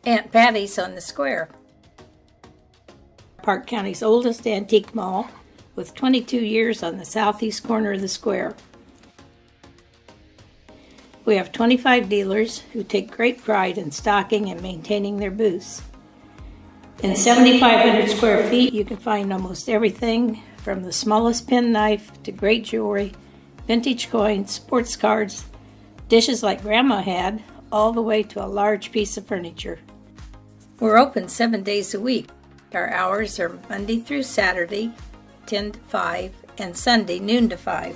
Aunt Patty's on the square. Park County's oldest antique mall with 22 years on the southeast corner of the square. We have 25 dealers who take great pride in stocking and maintaining their booths. In 7,500 square feet, you can find almost everything from the smallest penknife to great jewelry, vintage coins, sports cards, dishes like Grandma had, all the way to a large piece of furniture. We're open 7 days a week. Our hours are Monday through Saturday, 10 to 5, and Sunday, noon to 5.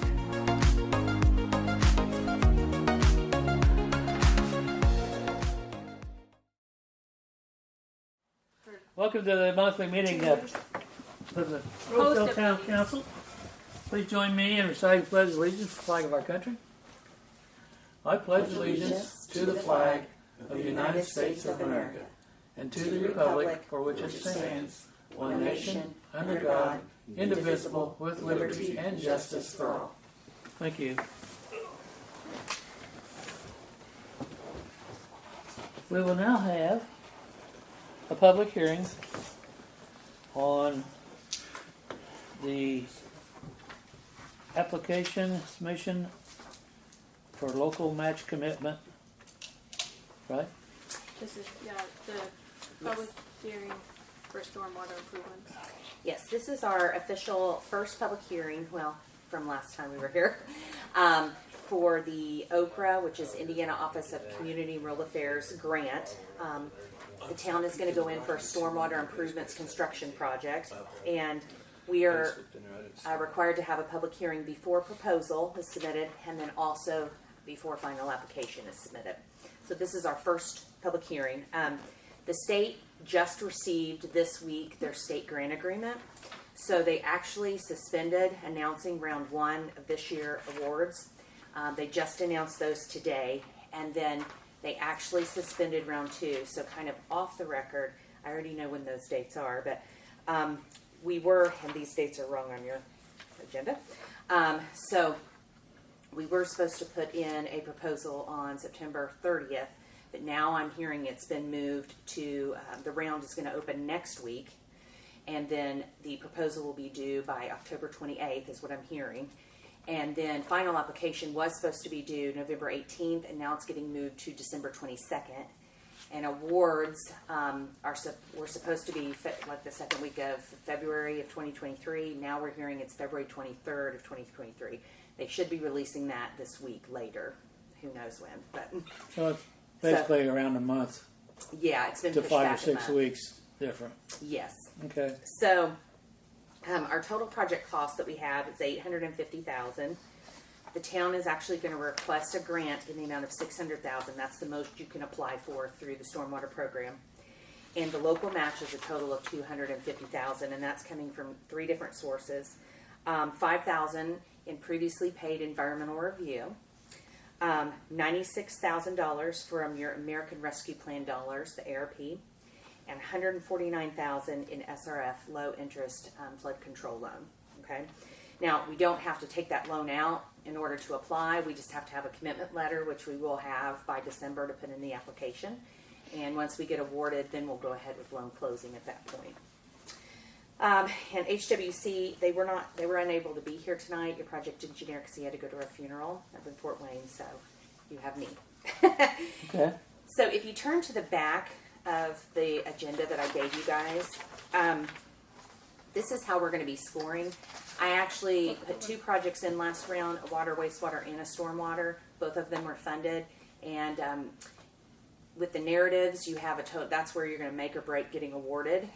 Welcome to the monthly meeting of the Rosedale Town Council. Please join me in reciting the Pledge of Allegiance to the flag of our country. I pledge allegiance to the flag of the United States of America and to the republic for which it stands, one nation, under God, indivisible, with liberty and justice for all. Thank you. We will now have a public hearing on the application submission for local match commitment, right? This is the public hearing for stormwater improvements. Yes, this is our official first public hearing, well, from last time we were here, for the OCRA, which is Indiana Office of Community and Rural Affairs grant. The town is going to go in for a stormwater improvements construction project, and we are required to have a public hearing before proposal is submitted, and then also before final application is submitted. So this is our first public hearing. The state just received this week their state grant agreement, so they actually suspended announcing round 1 of this year awards. They just announced those today, and then they actually suspended round 2, so kind of off the record. I already know when those dates are, but we were, and these dates are wrong on your agenda. So we were supposed to put in a proposal on September 30th, but now I'm hearing it's been moved to, the round is going to open next week, and then the proposal will be due by October 28th is what I'm hearing. And then final application was supposed to be due November 18th, and now it's getting moved to December 22nd. And awards were supposed to be like the second week of February of 2023. Now we're hearing it's February 23rd of 2023. They should be releasing that this week later. Who knows when? But So it's basically around a month. Yeah, it's been to pushed 5 or back 6 weeks different. Yes. Okay. So our total project cost that we have is $850,000. The town is actually going to request a grant in the amount of $600,000. That's the most you can apply for through the stormwater program. And the local match is a total of $250,000, and that's coming from 3 different sources. $5,000 in previously paid environmental review, $96,000 from your American Rescue Plan dollars, the ARP, and $149,000 in SRF low interest flood control loan. Okay. Now we don't have to take that loan out in order to apply. We just have to have a commitment letter, which we will have by December to put in the application. And once we get awarded, then we'll go ahead with loan closing at that point. And HWC, they were unable to be here tonight. Your project engineer, because he had to go to a funeral up in Fort Wayne. So you have me. Okay. So if you turn to the back of the agenda that I gave you guys, this is how we're going to be scoring. I actually put 2 projects in last round, a water, wastewater, and a stormwater. Both of them were funded. And with the narratives, you have a total, that's where you're going to make or break getting awarded.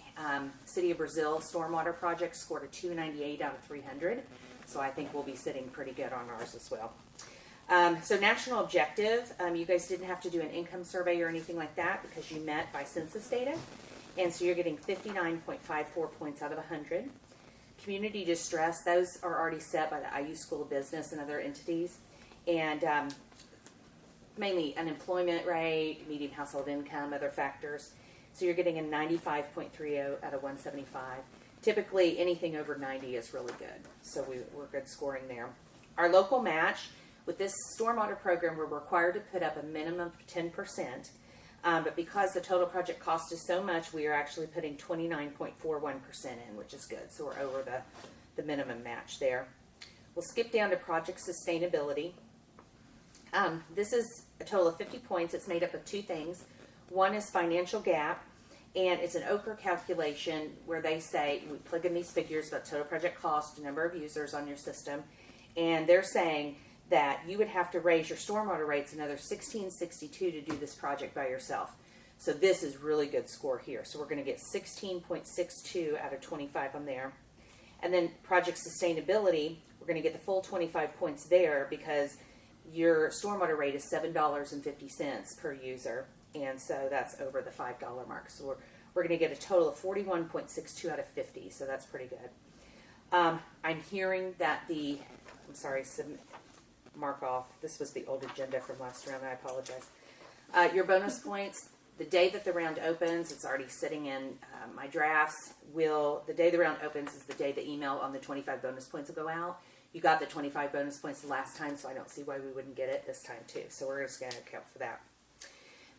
City of Brazil stormwater project scored a 298 out of 300. So I think we'll be sitting pretty good on ours as well. So national objective, you guys didn't have to do an income survey or anything like that because you met by census data. And so you're getting 59.54 points out of 100. Community distress, those are already set by the IU School of Business and other entities. And mainly unemployment rate, median household income, other factors. So you're getting a 95.30 out of 175. Typically, anything over 90 is really good. So we're good scoring there. Our local match, with this stormwater program, we're required to put up a minimum of 10%. But because the total project cost is so much, we are actually putting 29.41% in, which is good. So we're over the minimum match there. We'll skip down to project sustainability. This is a total of 50 points. It's made up of two things. One is financial gap, and it's an Okra calculation where they say, we plug in these figures about total project cost, number of users on your system, and they're saying that you would have to raise your stormwater rates another 1662 to do this project by yourself. So this is really good score here. So we're going to get 16.62 out of 25 on there. And then project sustainability, we're going to get the full 25 points there because your stormwater rate is $7.50 per user. And so that's over the $5 mark. So we're going to get a total of 41.62 out of 50. So that's pretty good. I'm hearing that mark off. This was the old agenda from last round. I apologize. Your bonus points, the day that the round opens, it's already sitting in my drafts. The day the round opens is the day the email on the 25 bonus points will go out. You got the 25 bonus points the last time, so I don't see why we wouldn't get it this time too. So we're just going to account for that.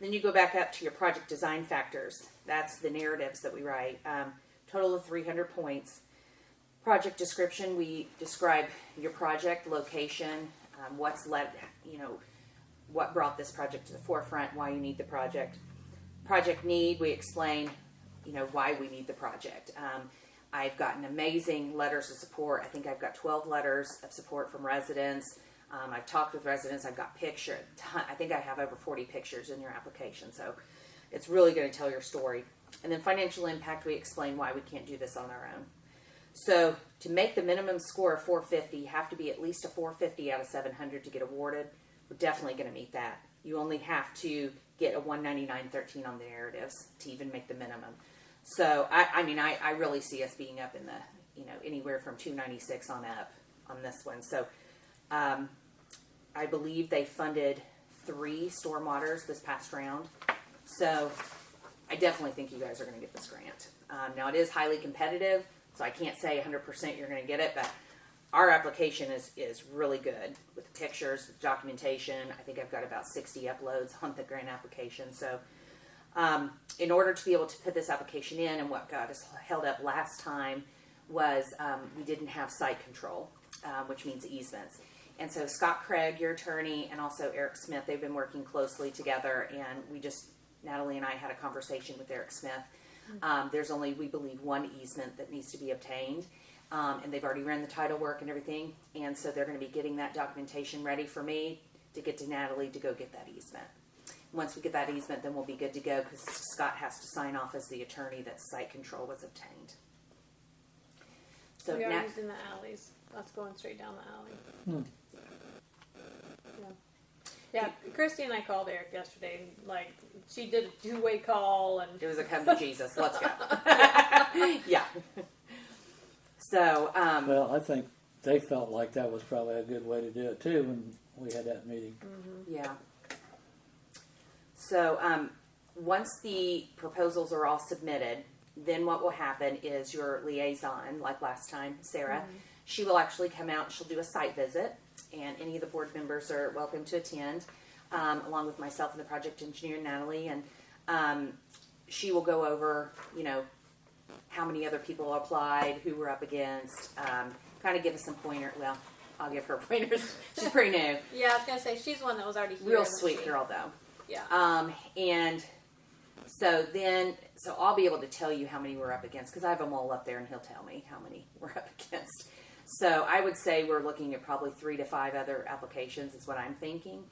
Then you go back up to your project design factors. That's the narratives that we write. Total of 300 points. Project description, we describe your project, location, what brought this project to the forefront, why you need the project. Project need, we explain, why we need the project. I've gotten amazing letters of support. I think I've got 12 letters of support from residents. I've talked with residents. I've got pictures. I think I have over 40 pictures in your application. So it's really going to tell your story. And then financial impact, we explain why we can't do this on our own. So to make the minimum score of 450, you have to be at least a 450 out of 700 to get awarded. We're definitely going to meet that. You only have to get a 199.13 on the narratives to even make the minimum. So I really see us being up in the anywhere from 296 on up on this one. So I believe they funded 3 stormwaters this past round. So I definitely think you guys are going to get this grant. Now it is highly competitive. So I can't say 100% you're going to get it, but our application is really good with the pictures, with documentation. I think I've got about 60 uploads on the grant application. So in order to be able to put this application in, and what got us held up last time was we didn't have site control, which means easements. And so Scott Craig, your attorney, and also Eric Smith, they've been working closely together, and Natalie and I had a conversation with Eric Smith. There's only, we believe, one easement that needs to be obtained, and they've already ran the title work and everything, and so they're going to be getting that documentation ready for me to get to Natalie to go get that easement. Once we get that easement, then we'll be good to go because Scott has to sign off as the attorney that site control was obtained. So we are using the alleys. That's going straight down the alley. Yeah, Christy and I called Eric yesterday. Like, she did a 2-way call, and it was a come to Jesus. Let's go. Yeah. So, well, I think they felt like that was probably a good way to do it too when we had that meeting. Mm-hmm. Yeah. So, once the proposals are all submitted, then what will happen is your liaison, like last time, Sarah, she will actually come out and she'll do a site visit, and any of the board members are welcome to attend, along with myself and the project engineer, Natalie, and she will go over, how many other people applied, who we're up against, kind of give us some pointers. Well, I'll give her pointers. She's pretty new. Yeah, I was going to say, she's one that was already here. Real sweet girl, though. Yeah. And so I'll be able to tell you how many we're up against, because I have them all up there, and he'll tell me how many we're up against. So I would say we're looking at probably 3 to 5 other applications is what I'm thinking.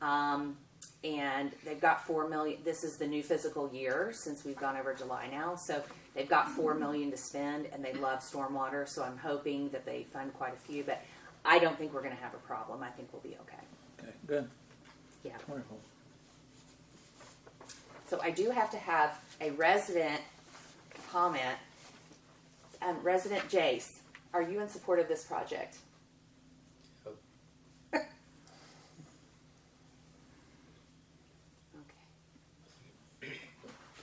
And they've got $4 million. This is the new fiscal year since we've gone over July now. So they've got $4 million to spend, and they love stormwater. So I'm hoping that they fund quite a few, but I don't think we're going to have a problem. I think we'll be okay. Okay, good. Yeah. Wonderful. So I do have to have a resident comment. Resident Jace, are you in support of this project?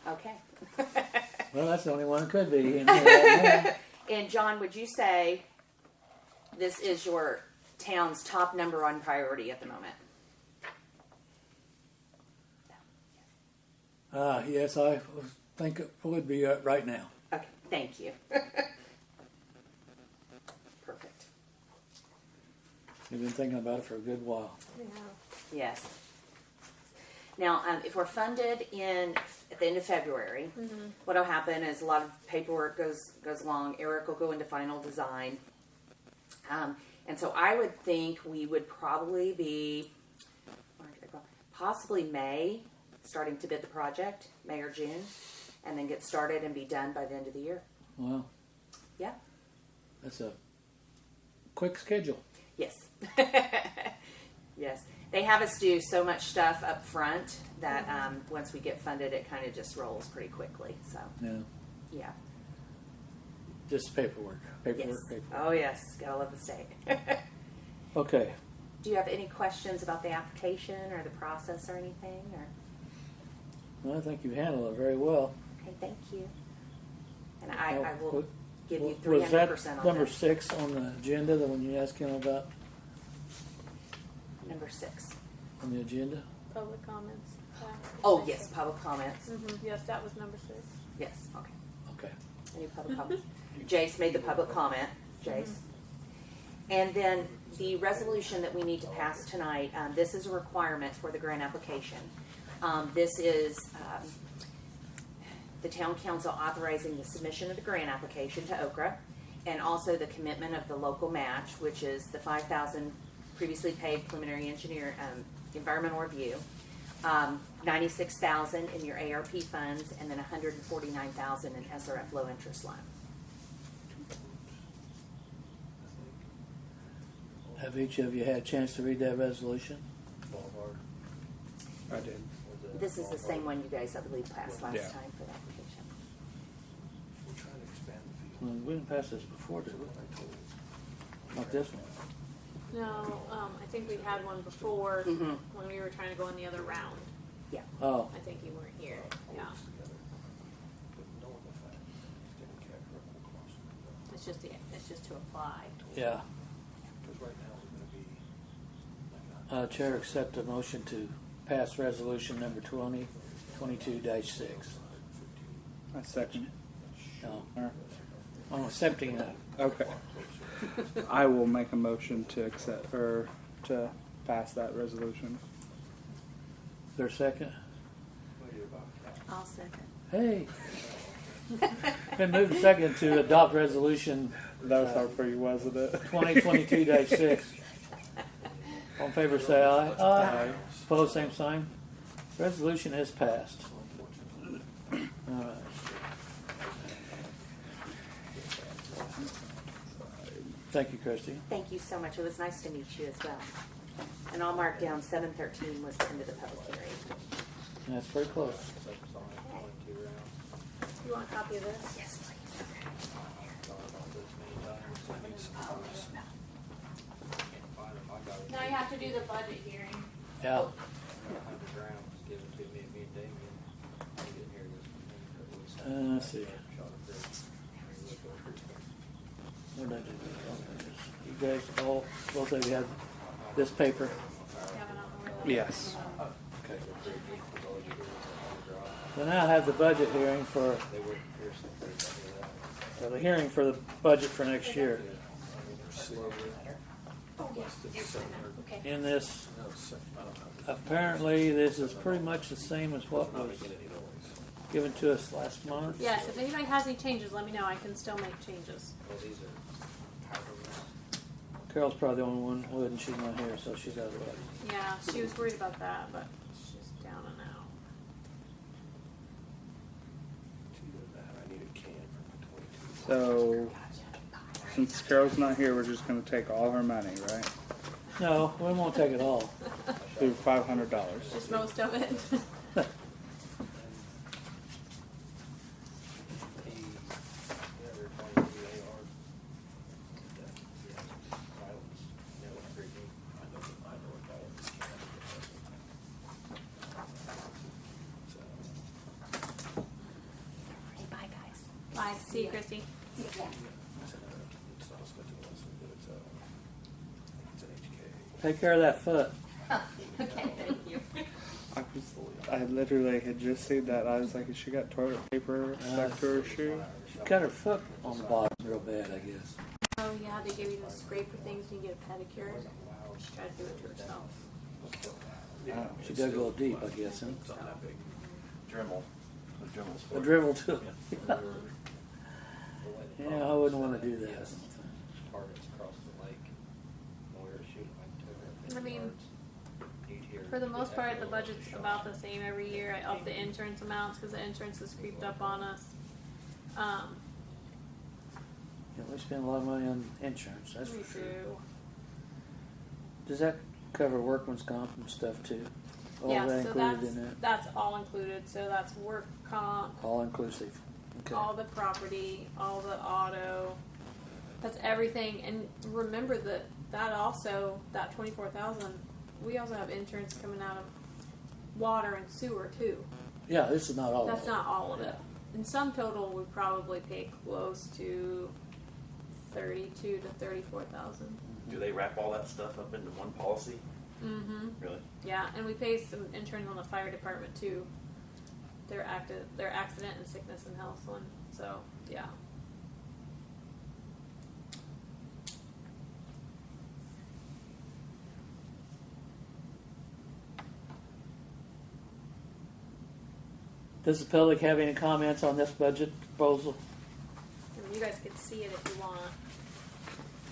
Okay. Well, that's the only one that could be. In here right now. And John, would you say this is your town's top number one priority at the moment? Yes, I think it would be right now. Okay, thank you. Perfect. You've been thinking about it for a good while. Yes. Now, if we're funded at the end of February, what'll happen is a lot of paperwork goes along. Eric will go into final design. And so I would think we would probably be, possibly May, starting to bid the project, May or June, and then get started and be done by the end of the year. Wow, Yeah. that's a quick schedule. Yes. Yes. They have us do so much stuff up front that once we get funded, it kind of just rolls pretty quickly. So, Yeah, yeah. just paperwork. Yes. Oh, yes. Gotta love the state. Okay. Do you have any questions about the application or the process or anything? Or Well, I think you handled it very well. okay, thank you. And I will give you Was that 300% on number that. 6 on the agenda, the one you asked him about Number 6. on the agenda? Public comments. Oh, yes, public comments. Yes, that was number 6. Yes, okay. Okay. Any public comments? Jace made the public comment. Jace. And then the resolution that we need to pass tonight, this is a requirement for the grant application. This is the town council authorizing the submission of the grant application to Okra, and also the commitment of the local match, which is the $5,000 previously paid preliminary engineer environmental review, $96,000 in your ARP funds, and then $149,000 in SRF low interest loan. Have each of you had a chance to read that resolution? I did. This is the same one you guys, I believe, passed last Yeah. time for the application. Well, we didn't pass this before, did we? Not this one. No, I think we had one before Mhm. when we were trying to go in the other round. Yeah. Oh, I think you weren't here. Yeah. It's just to apply. yeah. Chair, accept a motion to pass resolution number 2022-6. I second. No, Or- I'm accepting that. Okay. I will make a motion to accept or to pass that resolution. Is there a second? I'll second. Hey. Been moved and seconded to adopt resolution That was hard for you, wasn't it? 2022-6. All in favor say aye. Aye. Opposed, same sign. Resolution is passed. All right. Thank you, Christy. Thank you so much. It was nice to meet you as well. And I'll mark down 7:13 was the end of the public hearing. That's pretty close. You want a copy of this? Yes, please. Now you have to do the budget hearing. Yeah. Let's see. What did I do? Okay. You guys all, both of you have this paper? Yes. Okay. So now I have the budget hearing for, the hearing for the budget for next year. In this, apparently this is pretty much the same as what was given to us last month. Yes, if anybody has any changes, let me know. I can still make changes. Carol's probably the only one who isn't, she's not here, so she's out of the way. Yeah, she was worried about that, but she's down and out. So, since Carol's not here, we're just going to take all her money, right? No, we won't take it all. Do $500. Just most of it. Bye, guys. Bye. See you, Christy. Take care of that foot. Okay, thank you. I was I literally had just seen that. I was like, has she got toilet paper stuck to her shoe? She cut her foot on the bottom real bad, I guess. Oh yeah, they give you the scraper things when you get a pedicure. She tried to do it to herself. She dug a little deep, I guess, huh? It's not that big. Dremel. A Dremel A sport. dribble too. Yeah, I wouldn't want to do that. Targets across the lake. And we were shooting like 250 I mean, yards. You'd hear- For the most part, the budget's about the same every year. I up the insurance amounts because the insurance has creeped up on us. Yeah, we spend a lot of money on insurance, that's We for sure. do. Does that cover workman's comp and stuff too? All Yeah, that so included in that? that's all included. So that's work comp, All inclusive. Okay. all the property, all the auto. That's everything. And remember that also, that 24,000, we also have insurance coming out of water and sewer too. Yeah, this is not all That's of it. not all of it. Yeah. In sum total, we probably pay close to 32 to 34,000. Do they wrap all that stuff up into one policy? Mm-hmm. Really? Yeah, and we pay some insurance on the fire department too. Their accident and sickness and health one. So yeah. Does the public have any comments on this budget proposal? And you guys could see it if you want.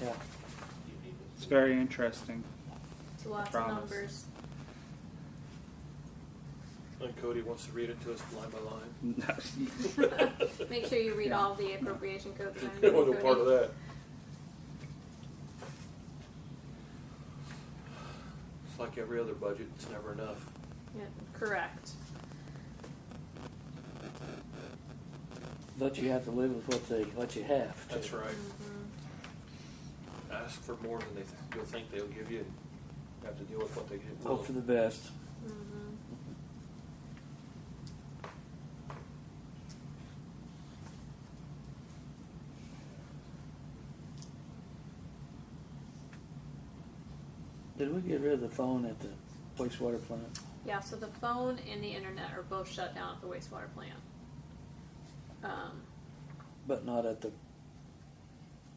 Yeah. It's very interesting. It's lots of Promise. numbers. And Cody wants to read it to us line by line. Make sure you read all the appropriation codes. and I wasn't part of everything. that. It's like every other budget, it's never enough. Yeah, correct. But you have to live with what you have. too. That's right. Mm-hmm. Ask for more than you'll think they'll give you, and you have to deal with what they give. Hope for the best. Mm-hmm. Did we get rid of the phone at the wastewater plant? Yeah, so the phone and the internet are both shut down at the wastewater plant. But not at the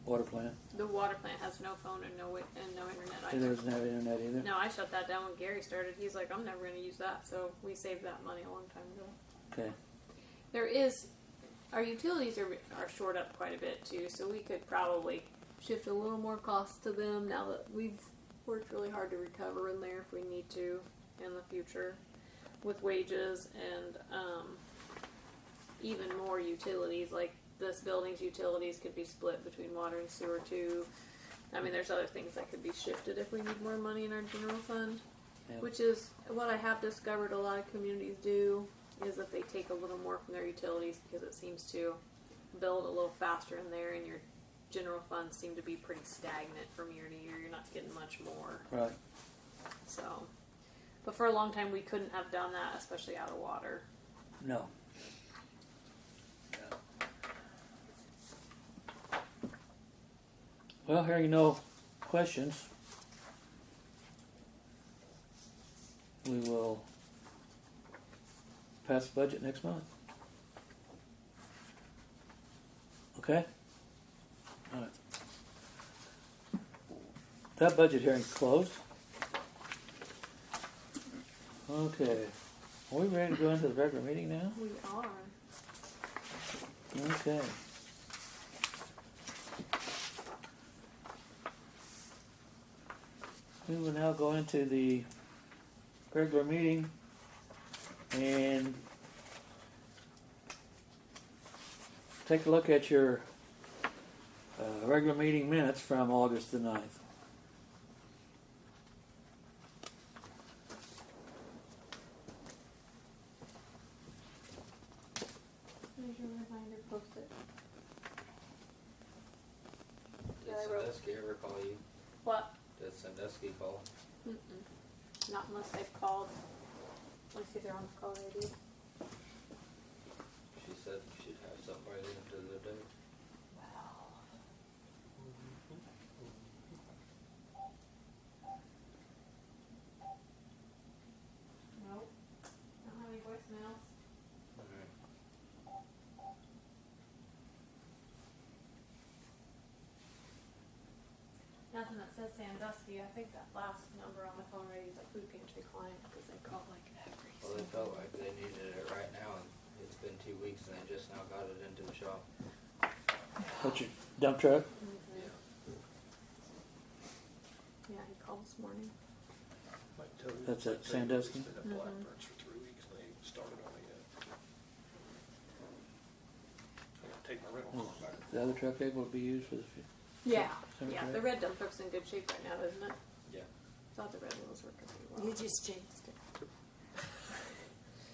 water plant? The water plant has no phone and no internet It either. doesn't have internet either? No, I shut that down when Gary started. He's like, I'm never going to use that. So we saved that money a long time ago. Okay. Our utilities are shored up quite a bit too, so we could probably shift a little more cost to them now that we've worked really hard to recover in there if we need to in the future with wages and even more utilities. Like this building's utilities could be split between water and sewer too. I mean, there's other things that could be shifted if we need more money in our general fund, Yeah. which is what I have discovered a lot of communities do, is that they take a little more from their utilities because it seems to build a little faster in there, and your general funds seem to be pretty stagnant from year to year. You're not getting much more. Right. So, but for a long time we couldn't have done that, especially out of water. No. Well, hearing no questions, we will pass the budget next month. Okay? All right. That budget hearing's closed. Okay. Are we ready to go into the regular meeting now? We are. Okay. We will now go into the regular meeting and take a look at your regular meeting minutes from August the 9th. Here's your reminder, post it. Did Yeah, I wrote- Sandusky ever call you? What? Did Sandusky call? Mm-mm. Not unless they've called. Let's see if they're on the call ID. She said she'd have something by the end of the day. Nope. Not having Sandusky, I think that last number on the phone rate is a food pantry client because they call like every Well, they single felt like they needed it right now, and it's been 2 weeks, and they just now got it into the shop. What's your dump truck? Yeah, he called this morning. That's at Sandusky? It's been at Blackburn's for 3 weeks, and they ain't started on it yet. I gotta take my rental car back. The other truck able to be used for the Yeah, Cemetery? yeah. The red dump truck's in good shape right now, isn't it? Yeah. Thought the red one was working pretty well. You just jinxed it.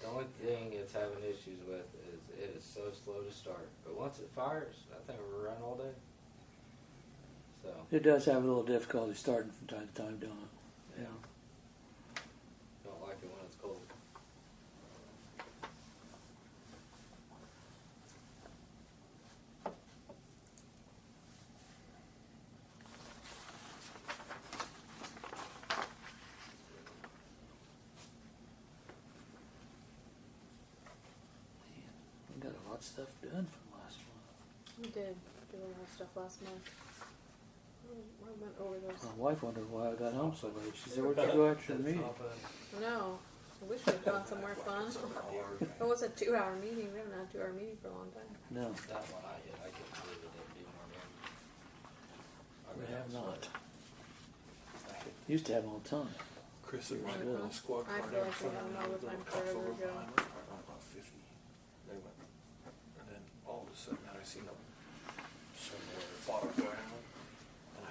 The only thing it's having issues with is it is so slow to start. But once it fires, that thing will run all day. So, It does have a little difficulty starting from time to time, don't it? Yeah. don't like it when it's cold. We got a lot of stuff done from last month. We did do a lot of stuff last month. I went over those. My wife wondered why I got home so late. She said, where'd you go after the meeting? No, I wish we'd gone somewhere fun. It was a 2-hour meeting. We haven't had a 2-hour meeting for a long time. No, That one I hit, I couldn't believe it didn't do more damage. I we really have not. swear. Used to have them all the time. Chris and Sure Mike does. on the squad I car feel there in like we front of had me, them all the little time cup forever over ago. behind me, about 50. They went, and then all of a sudden I seen them somewhere bottom ground, and I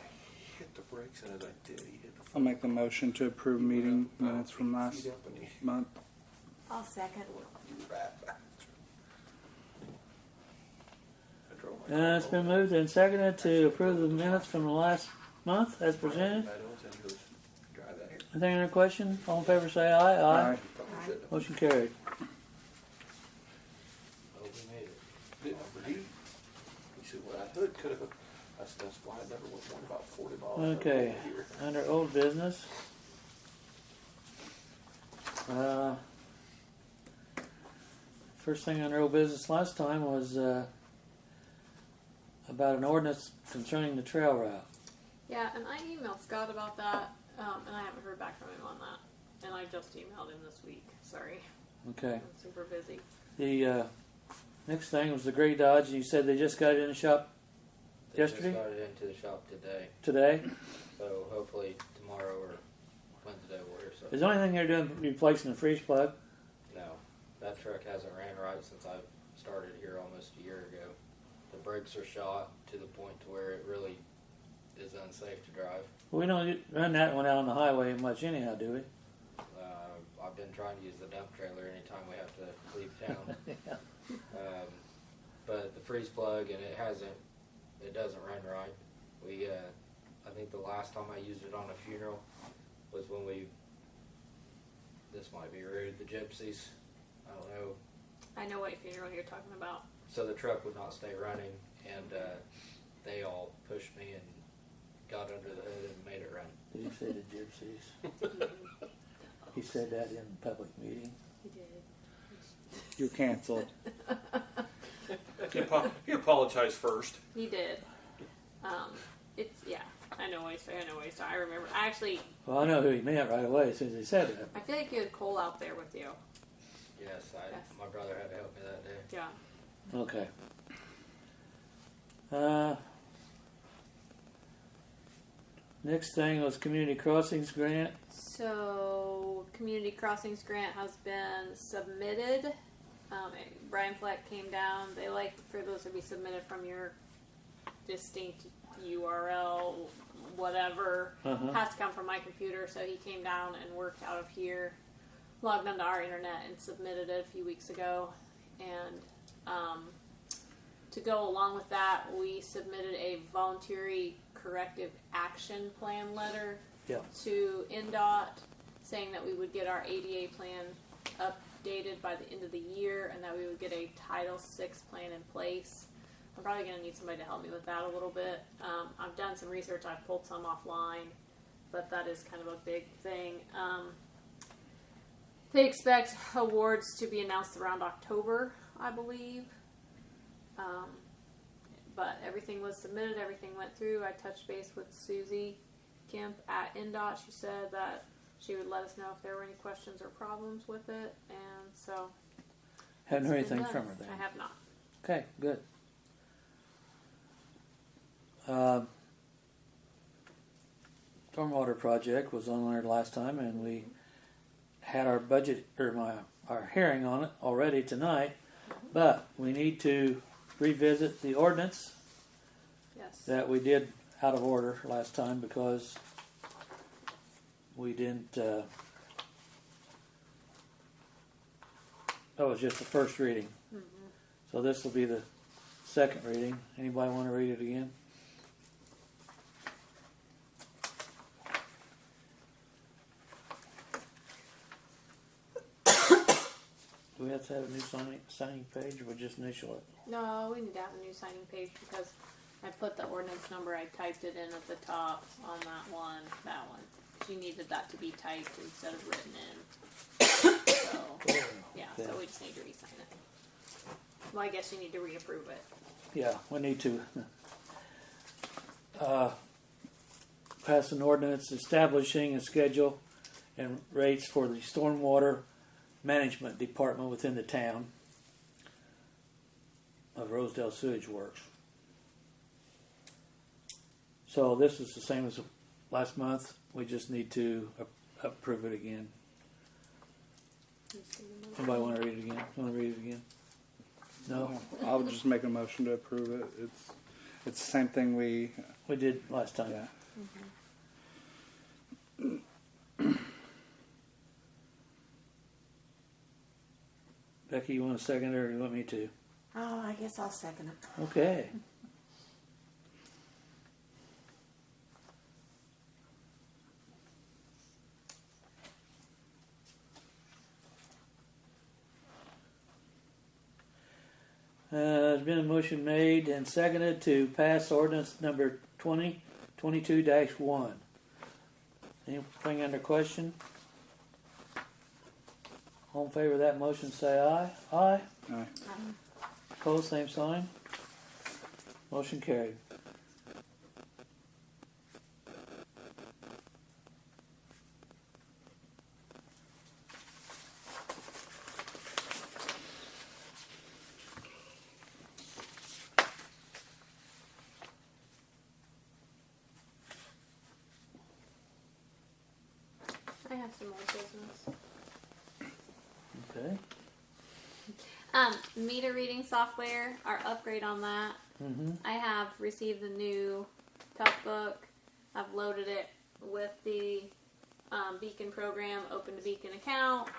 hit the brakes, and as I did, he hit the I'll make the motion to approve meeting minutes from last feet up, and he month. I'll second. rat bastard. I drove my car It's been over. moved and seconded to approve the minutes from the last month as presented. Meadows, and he goes, drive that here. Anything in question? All in favor say aye. Aye. Probably shouldn't have. Motion carried. Oh, we made it. Didn't I, he said, well, I could have. I said, that's why I never went more than about 40 miles. an hour Okay, here. under old business. First thing under old business last time was about an ordinance concerning the trail route. Yeah, and I emailed Scott about that, and I haven't heard back from him on that. And I just emailed him this week. Sorry, Okay. I'm super busy. The next thing was the gray Dodge, and you said they just got it in the shop They yesterday? just got it into the shop today, Today? so hopefully tomorrow or Wednesday we'll hear Is something. the only thing they're doing replacing the freeze plug? No, that truck hasn't ran right since I started here almost a year ago. The brakes are shot to the point to where it really is unsafe to drive. We don't run that one out on the highway much anyhow, do we? I've been trying to use the dump trailer anytime we have to leave town. Yeah. But the freeze plug, and it doesn't run right. I think the last time I used it on a funeral was when this might be rude, the gypsies. I don't know. I know what funeral you're talking about. So the truck would not stay running, and they all pushed me and got under the hood and made it run. Did you say the gypsies? He said that in a public meeting. He did. You're canceled. He apologized first. He did. I know what he's saying. I remember. Well, I know who he meant right away as soon as he said that. I feel like you had Cole out there with you. Yes, Yes. my brother had to help me that day. Yeah. Okay. Next thing was community crossings grant. So, Community Crossings grant has been submitted. Brian Fleck came down. They like for those to be submitted from your distinct URL, whatever. Uh-huh. Has to come from my computer. So he came down and worked out of here, logged onto our internet, and submitted it a few weeks ago. And to go along with that, we submitted a voluntary corrective action plan letter Yeah. to NDOT saying that we would get our ADA plan updated by the end of the year and that we would get a Title VI plan in place. I'm probably going to need somebody to help me with that a little bit. I've done some research. I've pulled some offline, but that is kind of a big thing. They expect awards to be announced around October, I believe. But everything was submitted. Everything went through. I touched base with Susie Kemp at NDOT. She said that she would let us know if there were any questions or problems with it, and so Haven't heard it's been anything done. from her then. I have not. Okay, good. Stormwater project was on there last time, and we had our budget or our hearing on it already tonight. But we need to revisit the ordinance Yes. that we did out of order last time because we didn't. That was just the first reading. So this will be the second reading. Anybody want to read it again? Do we have to have a new signing page, or we just initial it? No, we need to have a new signing page because I put the ordinance number. I typed it in at the top on that one. That one. She needed that to be typed instead of written in. So yeah, so we just need to re-sign it. Well, I guess you need to reapprove it. Yeah, we need to pass an ordinance establishing a schedule and rates for the stormwater management department within the town of Rosedale Sewage Works. So this is the same as last month. We just need to approve it again. Anybody want to read it again? Want to read it again? No, I'll just make a motion to approve it. It's the same thing we. we did last time. Yeah. Becky, you want to second it or you want me to? Oh, I guess I'll second it. Okay. There's been a motion made and seconded to pass ordinance number 2022-1. Anything under question? All in favor of that motion say aye. Aye. Aye. Opposed, same sign. Motion carried. I have some more business. Okay. Meter reading software, our upgrade on that. Mm-hmm. I have received the new tough book. I've loaded it with the Beacon program, opened a Beacon account.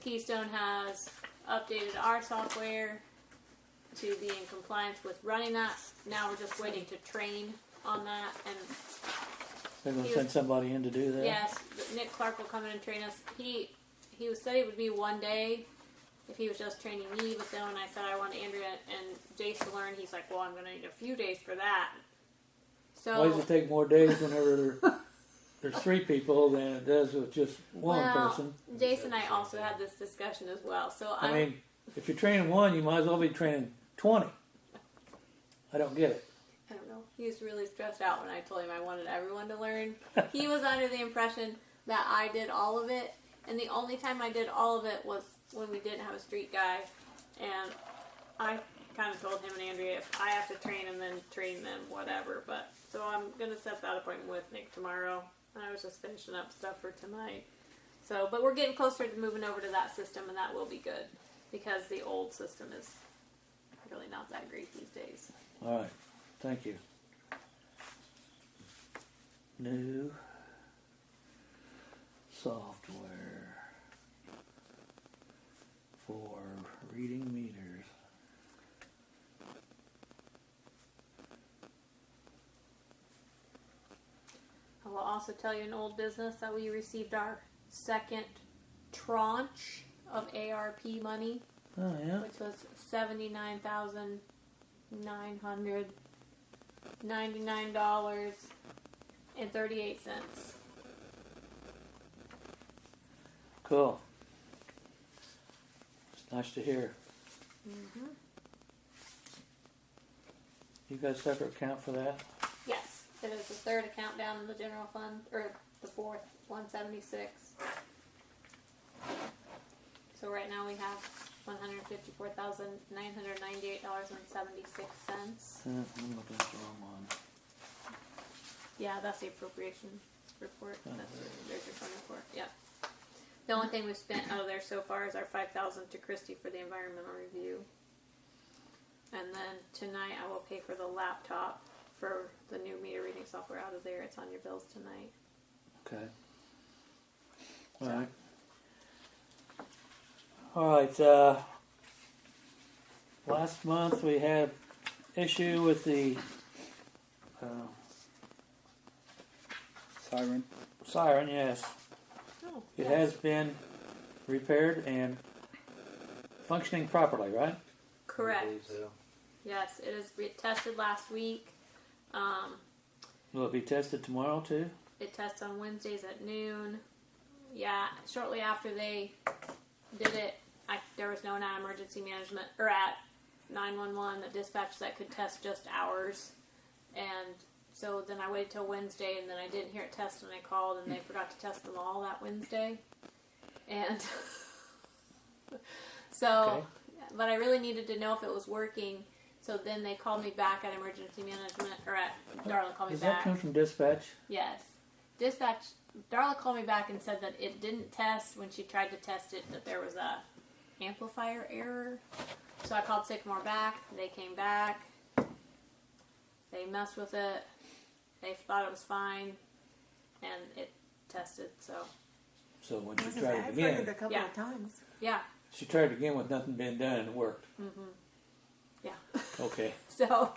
Keystone has updated our software to be in compliance with running that. Now we're just waiting to train on that. And They're going to send somebody in to do that? yes, Nick Clark will come in and train us. He said it would be one day if he was just training me, but then when I said I want Andrea and Jace to learn, he's like, well, I'm going to need a few days for that. So Why does it take more days whenever there's three people than it does with just one person? Jace and I also had this discussion as well. So I mean, if you're training one, you might as well be training 20. I don't get it. I don't know. He was really stressed out when I told him I wanted everyone to learn. He was under the impression that I did all of it, and the only time I did all of it was when we didn't have a street guy, and I kind of told him and Andrea if I have to train them, then train them, whatever. But so I'm gonna set that appointment with Nick tomorrow. I was just finishing up stuff for tonight. So, but we're getting closer to moving over to that system, and that will be good because the old system is really not that great these days. All right. Thank you. New software for reading meters. I will also tell you an old business that we received our second tranche of ARP money, Oh, yeah. which was $79,999.38. Cool. It's nice to hear. Mm-hmm. You got a separate account for that? Yes. It is the third account down in the general fund, or the fourth, 176. So right now we have $154,998.76. I'm looking at the wrong one. Yeah, that's the appropriation report. There's your fund report. Yeah. The only thing we've spent out of there so far is our $5,000 to Christie for the environmental review. And then tonight I will pay for the laptop for the new meter reading software out of there. It's on your bills tonight. Okay. All right. All right. Last month we had issue with the Siren. siren. Yes, Oh, it has been repaired and functioning properly, right? I correct. believe so. Yes, it is tested last week. Will it be tested tomorrow too? It tests on Wednesdays at noon. Yeah, shortly after they did it, there was no one at emergency management or at 911 at dispatch that could test just ours. And so then I waited till Wednesday, and then I didn't hear it test, and I called, and they forgot to test them all that Wednesday. And so, Okay. but I really needed to know if it was working. So then they called me back at emergency management, or at Darla called me Does that back. come from dispatch? Yes. Dispatch, Darla called me back and said that it didn't test when she tried to test it, that there was a amplifier error. So I called Sycamore back. They came back. They messed with it. They thought it was fine. And it tested, so. So when she I've tried it heard again, it a couple Yeah. of times. Yeah. she tried it again with nothing being done and it worked. Yeah. Okay. So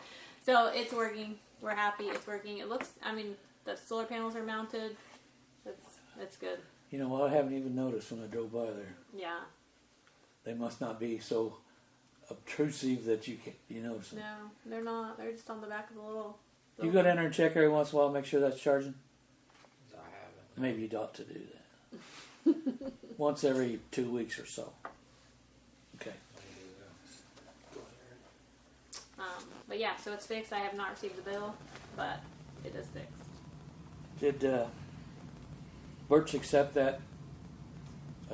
it's working. We're happy. It's working. It looks, I mean, the solar panels are mounted. It's good. You know what? I haven't even noticed when I drove by there. Yeah. They must not be so obtrusive that you notice them. No, they're not. They're just on the back of the little. You go down there and check every once in a while, make sure that's charging. I haven't. Maybe you'd ought to do that. Once every 2 weeks or so. Okay. But yeah, so it's fixed. I have not received the bill, but it is fixed. Did Birch accept that?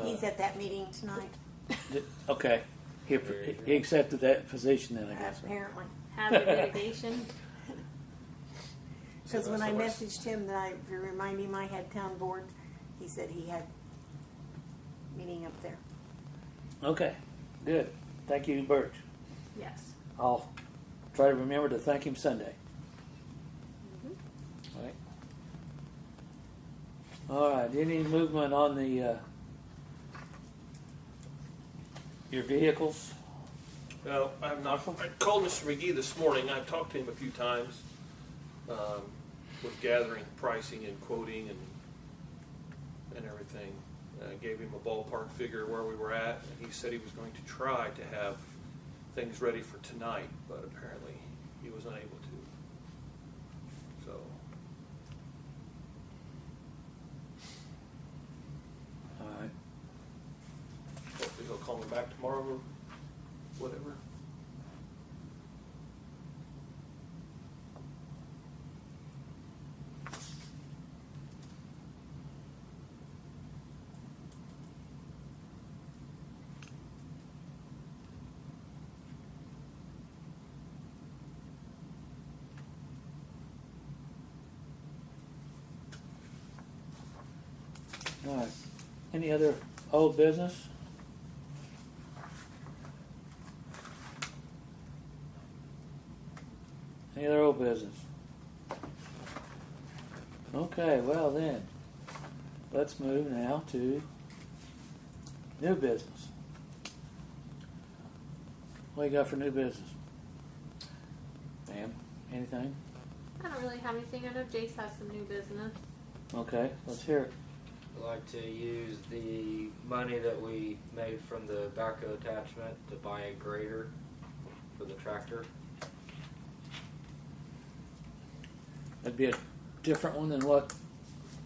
He's at that meeting tonight, Okay. He accepted that position then, I guess. apparently. Have the mitigation. Because when I messaged him that I to remind him I had town board, he said he had meeting up there. Okay. Good. Thank you, Birch. Yes. I'll try to remember to thank him Sunday. All right. All right. Any movement on the your vehicles? No, I'm not. I called Mr. McGee this morning. I've talked to him a few times with gathering pricing and quoting and everything. I gave him a ballpark figure where we were at, and he said he was going to try to have things ready for tonight, but apparently he was unable to. So. All right. Hopefully he'll call me back tomorrow or whatever. All right. Any other old business? Any other old business? Okay, well then, let's move now to new business. What you got for new business? Ma'am, anything? I don't really have anything. I know Jace has some new business. Okay, let's hear it. I'd like to use the money that we made from the backhoe attachment to buy a grader for the tractor. That'd be a different one than what?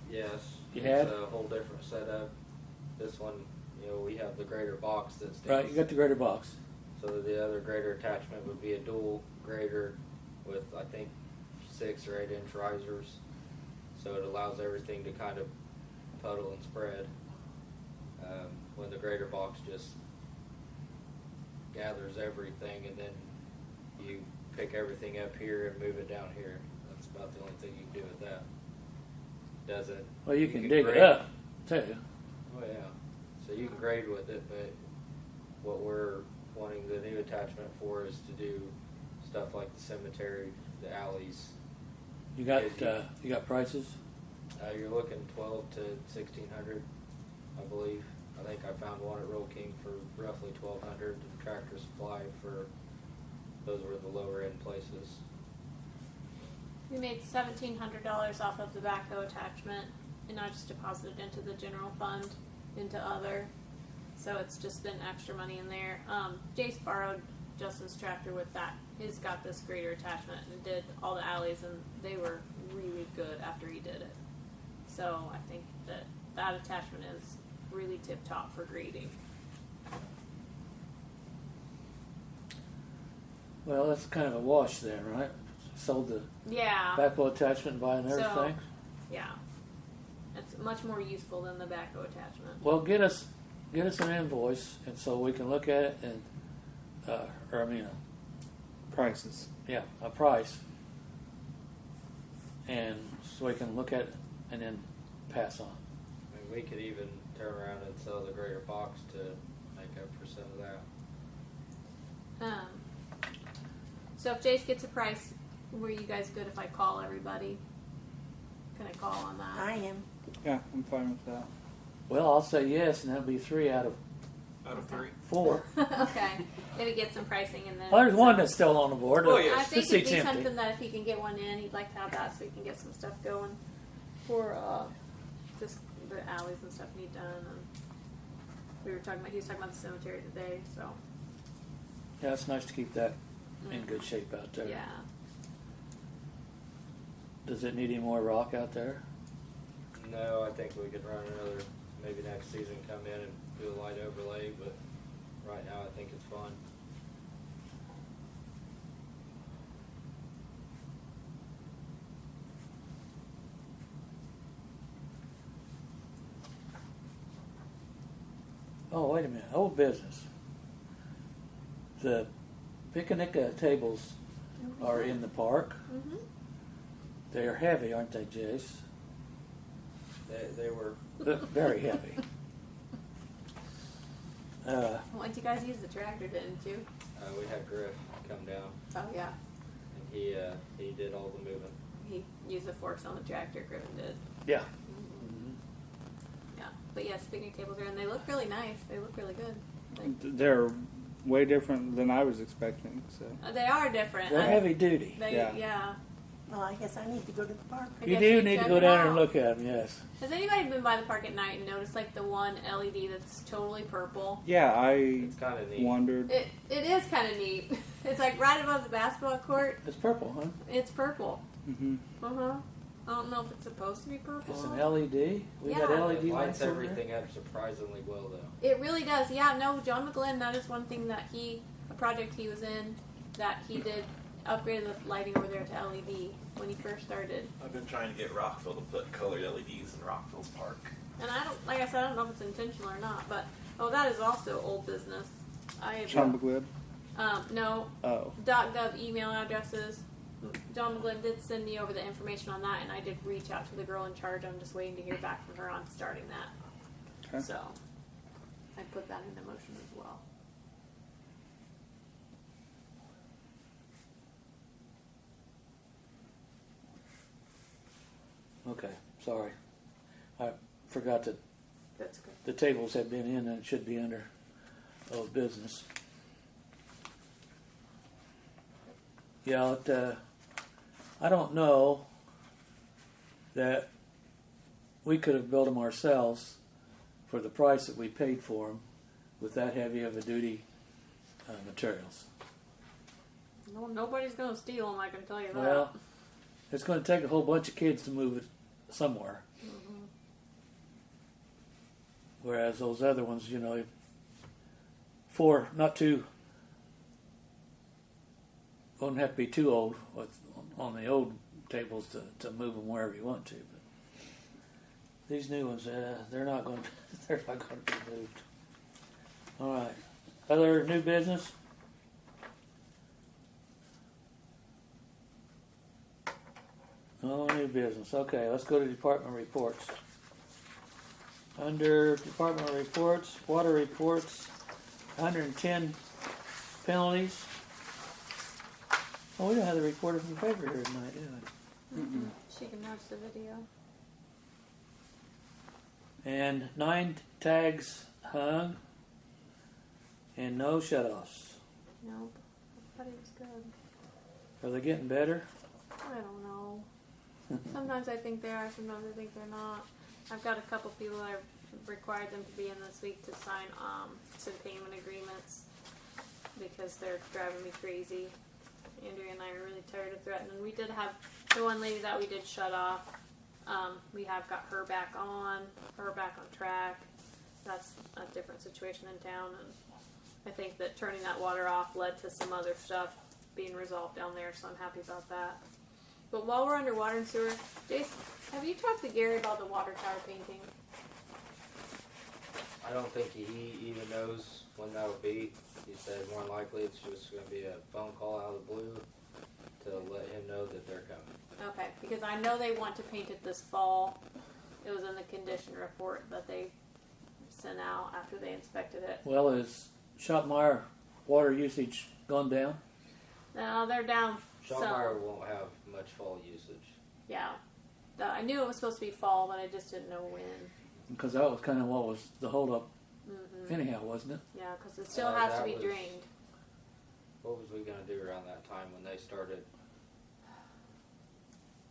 Yes. You it's had? a whole different setup. This one, we have the grader box that sticks. Right, you got the grader box. So the other grader attachment would be a dual grader with, I think, 6 or 8 inch risers, so it allows everything to kind of puddle and spread. When the grader box just gathers everything, and then you pick everything up here and move it down here. That's about the only thing you can do with that. Doesn't. Well, you can dig it grade. up too. Oh yeah. So you can grade with it, but what we're wanting the new attachment for is to do stuff like the cemetery, the alleys. You got prices? You're looking 12 to 1600, I believe. I think I found one at Roll King for roughly 1200, and Tractor Supply for, those were the lower end places. We made $1,700 off of the backhoe attachment, and I just deposited into the general fund, into other. So it's just been extra money in there. Jace borrowed Justin's tractor with that. He's got this grader attachment and did all the alleys, and they were really good after he did it. So I think that attachment is really tip top for grading. Well, that's kind of a wash then, right? Sold the Yeah. backhoe attachment, buying So- everything. Yeah. It's much more useful than the backhoe attachment. Well, get us an invoice, and so we can look at it and, Prices. a price, and so we can look at it and then pass on. I mean, we could even turn around and sell the grader box to make up for some of that. So if Jace gets a price, were you guys good if I call everybody? Can I call on that? I am. Yeah, I'm fine with that. Well, I'll say yes, and that'll be 3 out of Out of 3. 4. Okay. Maybe get some pricing and then. Well, there's one that's still on the board. Oh, yes. I think The it'd be seat's empty. something that if he can get one in, he'd like to have that so he can get some stuff going for just the alleys and stuff need done. And he was talking about the cemetery today, so Yeah, it's nice to keep that in good shape out there. yeah. Does it need any more rock out there? No, I think we could run another, maybe next season come in and do a light overlay, but right now I think it's fun. Oh, wait a minute. Old business. The picnic tables are in the park. Mm-hmm. They're heavy, aren't they, Jace? They were, Very heavy. Once you guys used the tractor, didn't you? we had Griff come down, Oh yeah. and he did all the moving. He used the forks on the tractor. Griffin did. Yeah. Yeah. But yes, picnic tables are, and they look really nice. They look really good. Like, They're way different than I was expecting. So they are different. They're heavy duty. They, Yeah. yeah. Well, I guess I need to go to the park. I You guess do should need to check go it down there and out. look at them, yes. Has anybody been by the park at night and noticed like the one LED that's totally purple? yeah, I It's kind of neat. wondered. It is kind of neat. It's like right above the basketball court. It's purple, huh? It's purple. Hmm. I don't know if it's supposed to be purple. It's an LED. We got Yeah. LED It lights lights over there. everything up surprisingly well, though. It really does. Yeah, no, John McGlynn, that is one thing that a project he was in, that he did upgrade the lighting over there to LED when he first started. I've been trying to get Rockville to put colored LEDs in Rockville's park. And I don't, like I said, I don't know if it's intentional or not, but, oh, that is also old business. Sean McGlid. No, Oh. .gov email addresses. John McGlynn did send me over the information on that, and I did reach out to the girl in charge. I'm just waiting to hear back from her on starting that. Okay. So, I put that into motion as well. Okay, sorry. I forgot that That's good. the tables have been in and it should be under old business. Yeah, I don't know that we could have built them ourselves for the price that we paid for them with that heavy of a duty materials. No, nobody's going to steal them, I can tell you that. Well, it's going to take a whole bunch of kids to move it somewhere. Whereas those other ones, won't have to be too old on the old tables to move them wherever you want to. But these new ones, they're not going to they're not going to be moved. All right. Other new business? No new business. Okay, let's go to department reports. Under department reports, water reports, 110 penalties. Oh, we don't have the reporter from the paper here tonight, do we? She can watch the video. And 9 tags hung, and no shutoffs. Nope. I thought he was good. Are they getting better? I don't know. Sometimes I think they are, sometimes I think they're not. I've got a couple people that I've required them to be in this week to sign some payment agreements because they're driving me crazy. Andrea and I are really tired of threatening. We did have the one lady that we did shut off. We have got her back on track. That's a different situation in town, and I think that turning that water off led to some other stuff being resolved down there, so I'm happy about that. But while we're under water and sewer, Jason, have you talked to Gary about the water tower painting? I don't think he even knows when that'll be. He said more than likely it's just going to be a phone call out of the blue to let him know that they're coming. Okay, because I know they want to paint it this fall. It was in the condition report that they sent out after they inspected it. Well, is Shopmeyer water usage gone down? No, they're down Shopmeyer some. won't have much fall usage. Yeah. I knew it was supposed to be fall, but I just didn't know when. Because that was kind of what was the holdup anyhow, wasn't it? Yeah, because it still has to that be was- drained. What was we going to do around that time when they started?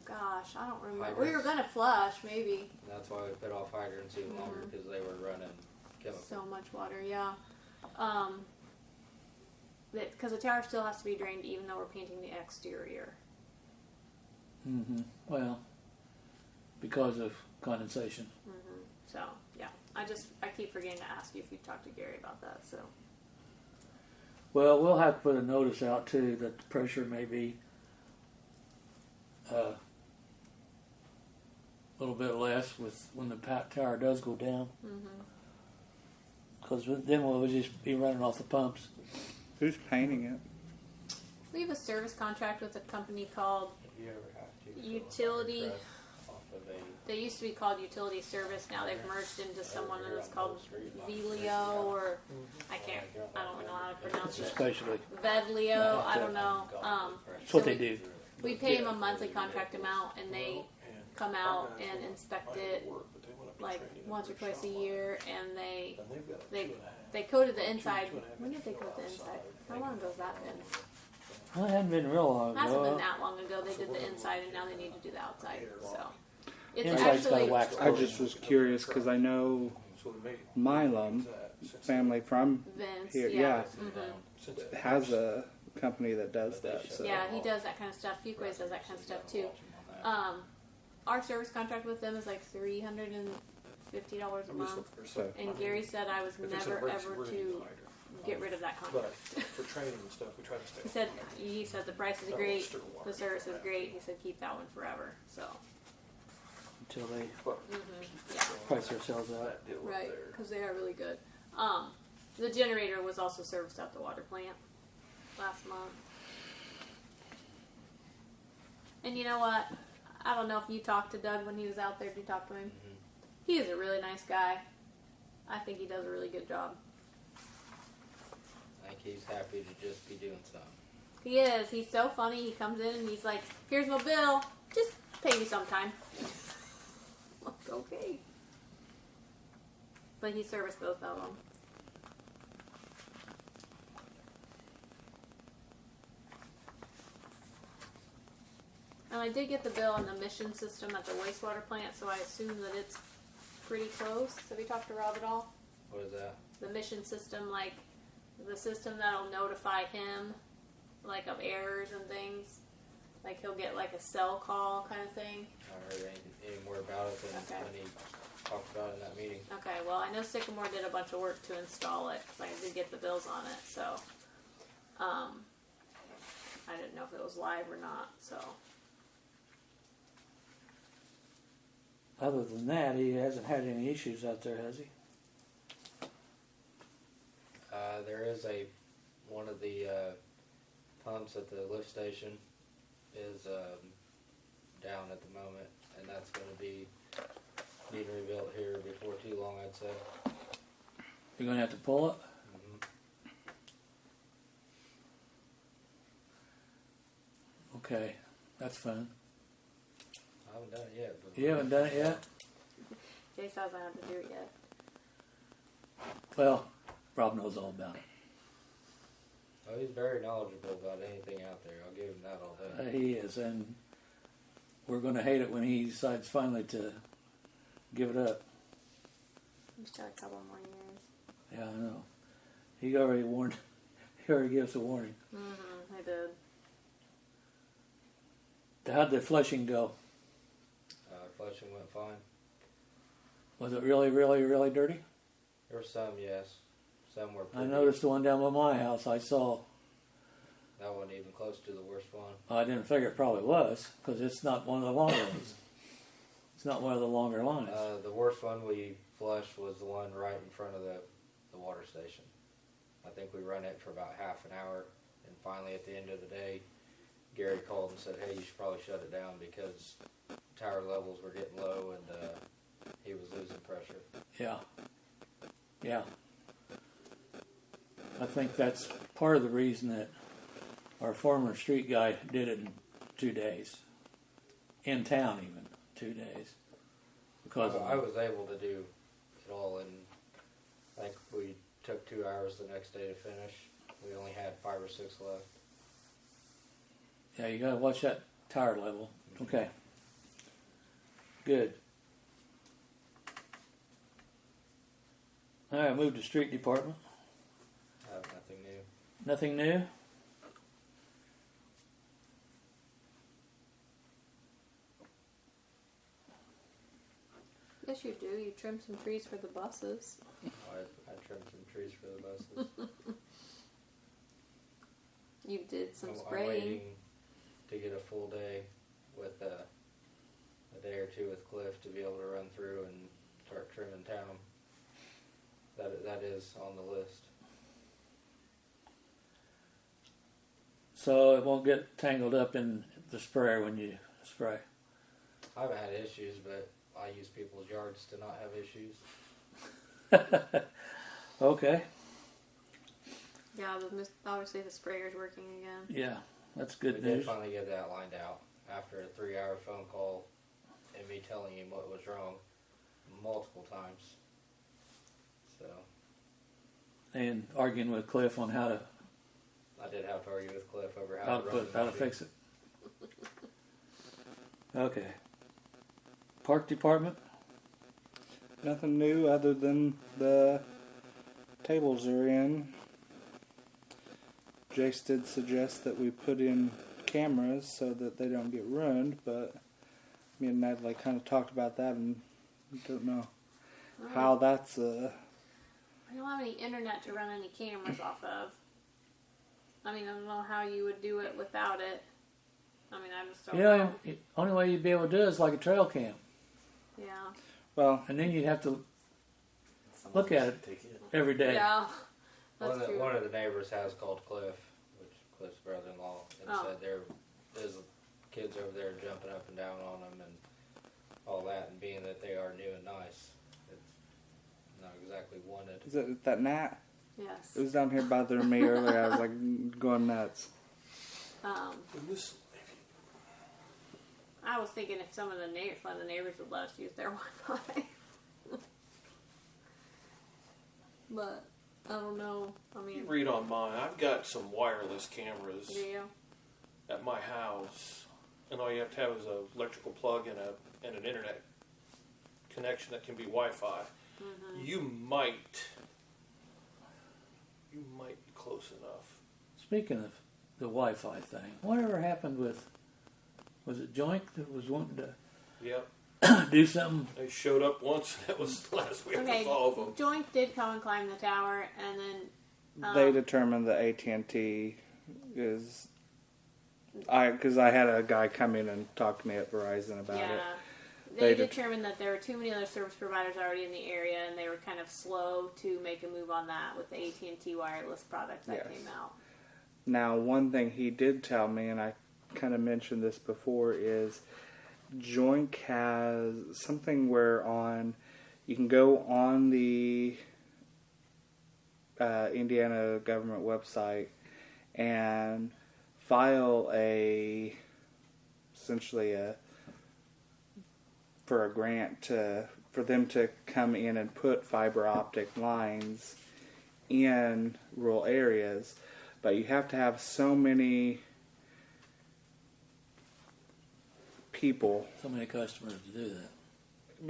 Gosh, I don't remember. Hydrants. We were going to flush, maybe. And that's why we put off hydrants even longer because they were running chemicals. So much water, yeah. Because the tower still has to be drained even though we're painting the exterior. Mm-hmm. Well, because of condensation. So, yeah. I keep forgetting to ask you if you talked to Gary about that, so. Well, we'll have to put a notice out too that the pressure may be a little bit less with when the tower does go down. Because then we'll just be running off the pumps. Who's painting it? We have a service contract with a company called If you ever have to. Utility. Press off of a They used to be called Utility Service. Now they've merged into someone that's called Velio, or I don't know how to pronounce it. Especially. Vedlio, I don't know. That's what so they do. We pay them a monthly contract amount, and they come out and inspect it like once or twice a year, and they coated the inside. When did they coat the inside? How long ago has that been? Well, it hadn't been real long It hasn't been ago. that long ago. They did the inside, and now they need to do the outside. So it's Inside's got a actually wax I coat. just was curious because I know Milam family from Vince. here, Yeah. has a company that does that. So. Yeah, he does that kind of stuff. Fuquays does that kind of stuff too. Our service contract with them is like $350 a month. So And Gary said I was never ever to get rid of that contract. But for training and stuff, we try to stay. He said the price is great, the service is great. He said keep that one forever. So Until they yeah, price themselves out. right, because they are really good. The generator was also serviced at the water plant last month. And you know what? I don't know if you talked to Doug when he was out there. Did you talk to him? He is a really nice guy. I think he does a really good job. I think he's happy to just be doing something. He is. He's so funny. He comes in and he's like, "Here's my bill. Just pay me sometime." Like, okay. But he serviced both of them. And I did get the bill on the mission system at the wastewater plant, so I assume that it's pretty close. Have you talked to Rob at all? What is that? The mission system, like the system that'll notify him, like of errors and things. Like he'll get like a cell call kind of thing. I haven't heard any more about it than Okay. when he talked about it in that meeting. Okay, well I know Sycamore did a bunch of work to install it because I did get the bills on it. So, I didn't know if it was live or not. So, other than that, he hasn't had any issues out there, has he? There is one of the pumps at the lift station is down at the moment, and that's going to be being rebuilt here before too long, I'd say. You're going to have to pull it? Okay, that's fun. I haven't done it yet. But You haven't done it yet? Jay says I have to do it yet. Well, Rob knows all about it. Oh, he's very knowledgeable about anything out there. I'll give him that all day. He is, and we're going to hate it when he decides finally to give it up. Just got a couple more years. Yeah, I know. He already warned. He already gave us a warning. I did. How'd the flushing go? Flushing went fine. Was it really, really, really dirty? There were some, yes. Some were I pretty. noticed the one down by my house. I saw. That wasn't even close to the worst one. I didn't figure it probably was because it's not one of the longer ones. It's not one of the longer lines. The worst one we flushed was the one right in front of the water station. I think we run it for about half an hour, and finally at the end of the day, Gary called and said, "Hey, you should probably shut it down because tower levels were getting low and he was losing pressure." Yeah. Yeah. I think that's part of the reason that our former street guy did it in 2 days. In town even, 2 days. Because I was able to do it all in, I think we took 2 hours the next day to finish. We only had 5 or 6 left. yeah, you got to watch that tire level. Okay. Good. All right, move to street department. I have nothing new. Nothing new? Yes, you do. You trim some trees for the buses. I trimmed some trees for the buses. You did some I'm spraying. waiting to get a full day with a day or two with Cliff to be able to run through and start trimming town. That is on the list. So it won't get tangled up in the sprayer when you spray. I haven't had issues, but I use people's yards to not have issues. Okay. Yeah, obviously the sprayer's working again. Yeah, that's We good did news. finally get that lined out after a 3-hour phone call and me telling him what was wrong multiple times. So And arguing with Cliff on how to I did have to argue with Cliff over how to run the how to machine. fix it. Okay. Park department. Nothing new other than the tables are in. Jace did suggest that we put in cameras so that they don't get ruined, but me and Natalie kind of talked about that and don't know how that's I don't have any internet to run any cameras off of. I mean, I don't know how you would do it without it. I mean, I just don't know. The only way you'd be able to do it is like a trail cam. Yeah. well. And then you'd have to look at it Take it. every day. Yeah. That's true. One of the neighbors has called Cliff, which Cliff's brother-in-law, and said there's kids over there jumping up and down on them and all that, and being that they are new and nice, it's not exactly wanted. Is it that gnat? Yes. It was down here bothering me earlier. I was like going nuts. I was thinking if some of the neighbors would let us use their Wi-Fi. But I don't know. I mean, You read on mine. I've got some wireless cameras do you? at my house, and all you have to have is an electrical plug and an internet connection that can be Wi-Fi. Mm-hmm. You might be close enough. Speaking of the Wi-Fi thing, whatever happened with, was it Joink that was wanting to Yep. do something? They showed up once, and that was the last we ever Okay. saw of them. Joink did come and climb the tower, and then They determined that AT&T is... Because I had a guy come in and talk to me at Verizon about it. yeah. They determined that there were too many other service providers already in the area, and they were kind of slow to make a move on that with the AT&T wireless product that came out. Now, one thing he did tell me, and I kind of mentioned this before, is Joink has something where you can go on the Indiana government website and file essentially for a grant for them to come in and put fiber optic lines in rural areas, but you have to have so many people. So many customers to do that.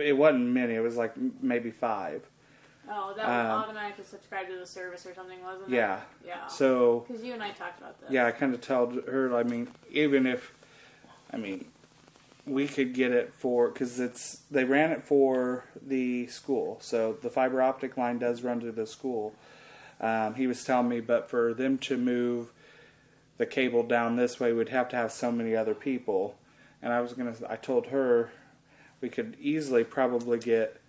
It wasn't many. It was like maybe 5. Oh, that was automatically subscribed to the service or something, wasn't it? Yeah. Yeah. So. Because you and I talked about this. Yeah, I kind of told her. I mean, even if, we could get it because they ran it for the school, so the fiber optic line does run to the school. He was telling me, but for them to move the cable down this way, we'd have to have so many other people. And I told her we could easily probably get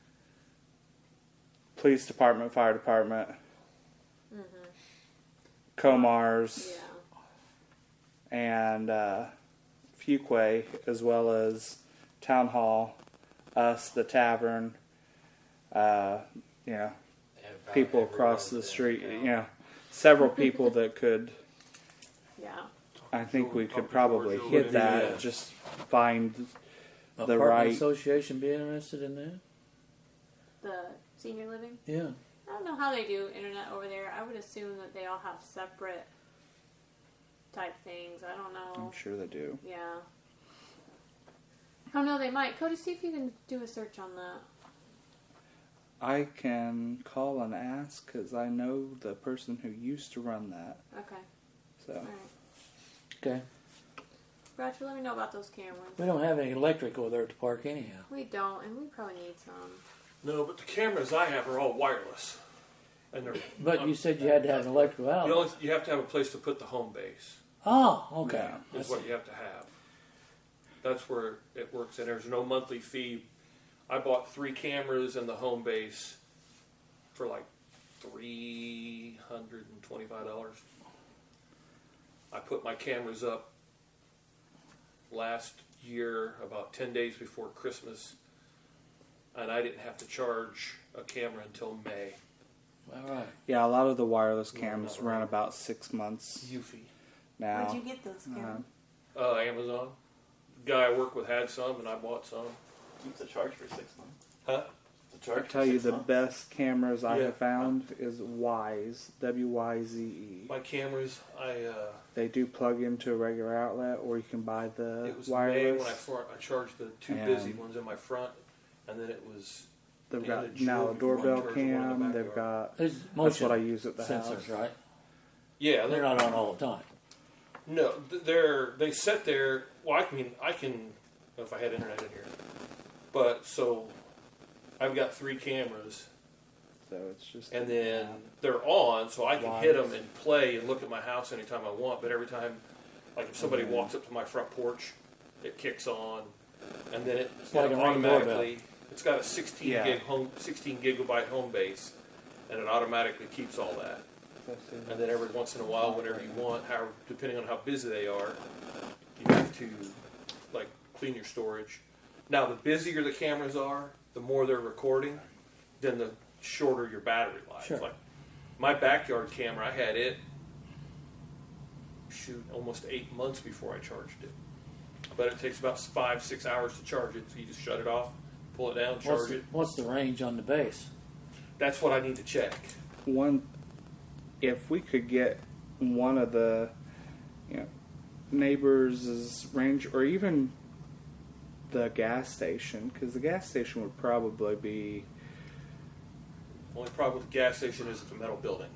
police department, fire department, Comars, and Fuquay, as well as Town Hall, us, the tavern, people across the street, several people that could. Yeah. I think we could probably hit that. Just find the Apartment right. association be interested in that? The senior living? Yeah. I don't know how they do internet over there. I would assume that they all have separate type things. I don't know. I'm sure they do. Yeah. I don't know, they might. Cody, see if you can do a search on that. I can call and ask because I know the person who used to run that. Okay. So. All right. Okay. Roger, let me know about those cameras. We don't have any electric over there at the park anyhow. We don't, and we probably need some. No, but the cameras I have are all wireless. And But you said you had to have an electrical outlet. you have to have a place to put the home base. Oh, okay. Is what you have to have. That's where it works, and there's no monthly fee. I bought 3 cameras and the home base for like $325. I put my cameras up last year, about 10 days before Christmas, and I didn't have to charge a camera until May. All right. Yeah, a lot of the wireless cameras run about 6 months Eufy. now. Where'd you get those cameras? Amazon. The guy I work with had some, and I bought some. It's a charge for 6 months. Huh? It's a charge I tell you, the months. best cameras I Yeah. have found is Wyze, W-Y-Z-E. My cameras, They do plug into a regular outlet, or you can buy the it was wireless. May when I charged the 2 And- busy ones in my front, and then it was They've and got it now a drove you doorbell one towards the one in the cam. They've backyard. got. There's That's motion what I use at the sensors, house. right? yeah. They're not on all the time. No, they sit there. Well, I can if I had internet in here, but so I've got 3 cameras, So it's just. and then they're on, so I can hit them and play and look at my house anytime I want. But every time, like if somebody walks up to my front porch, it kicks on, and then it's like a ring automatically. It's got a 16 Yeah. gigabyte home base, and it automatically keeps all that. And then every once in a while, whenever you want, depending on how busy they are, you have to like clean your storage. Now, the busier the cameras are, the more they're recording, then the shorter your battery life. Sure. Like my backyard camera, I had it almost 8 months before I charged it. But it takes about 5-6 hours to charge it, so you just shut it off, pull it down, charge it. What's the range on the base? That's what I need to check. If we could get one of the, neighbors' range, or even the gas station, because the gas station would probably be. Only problem with the gas station is it's a metal building.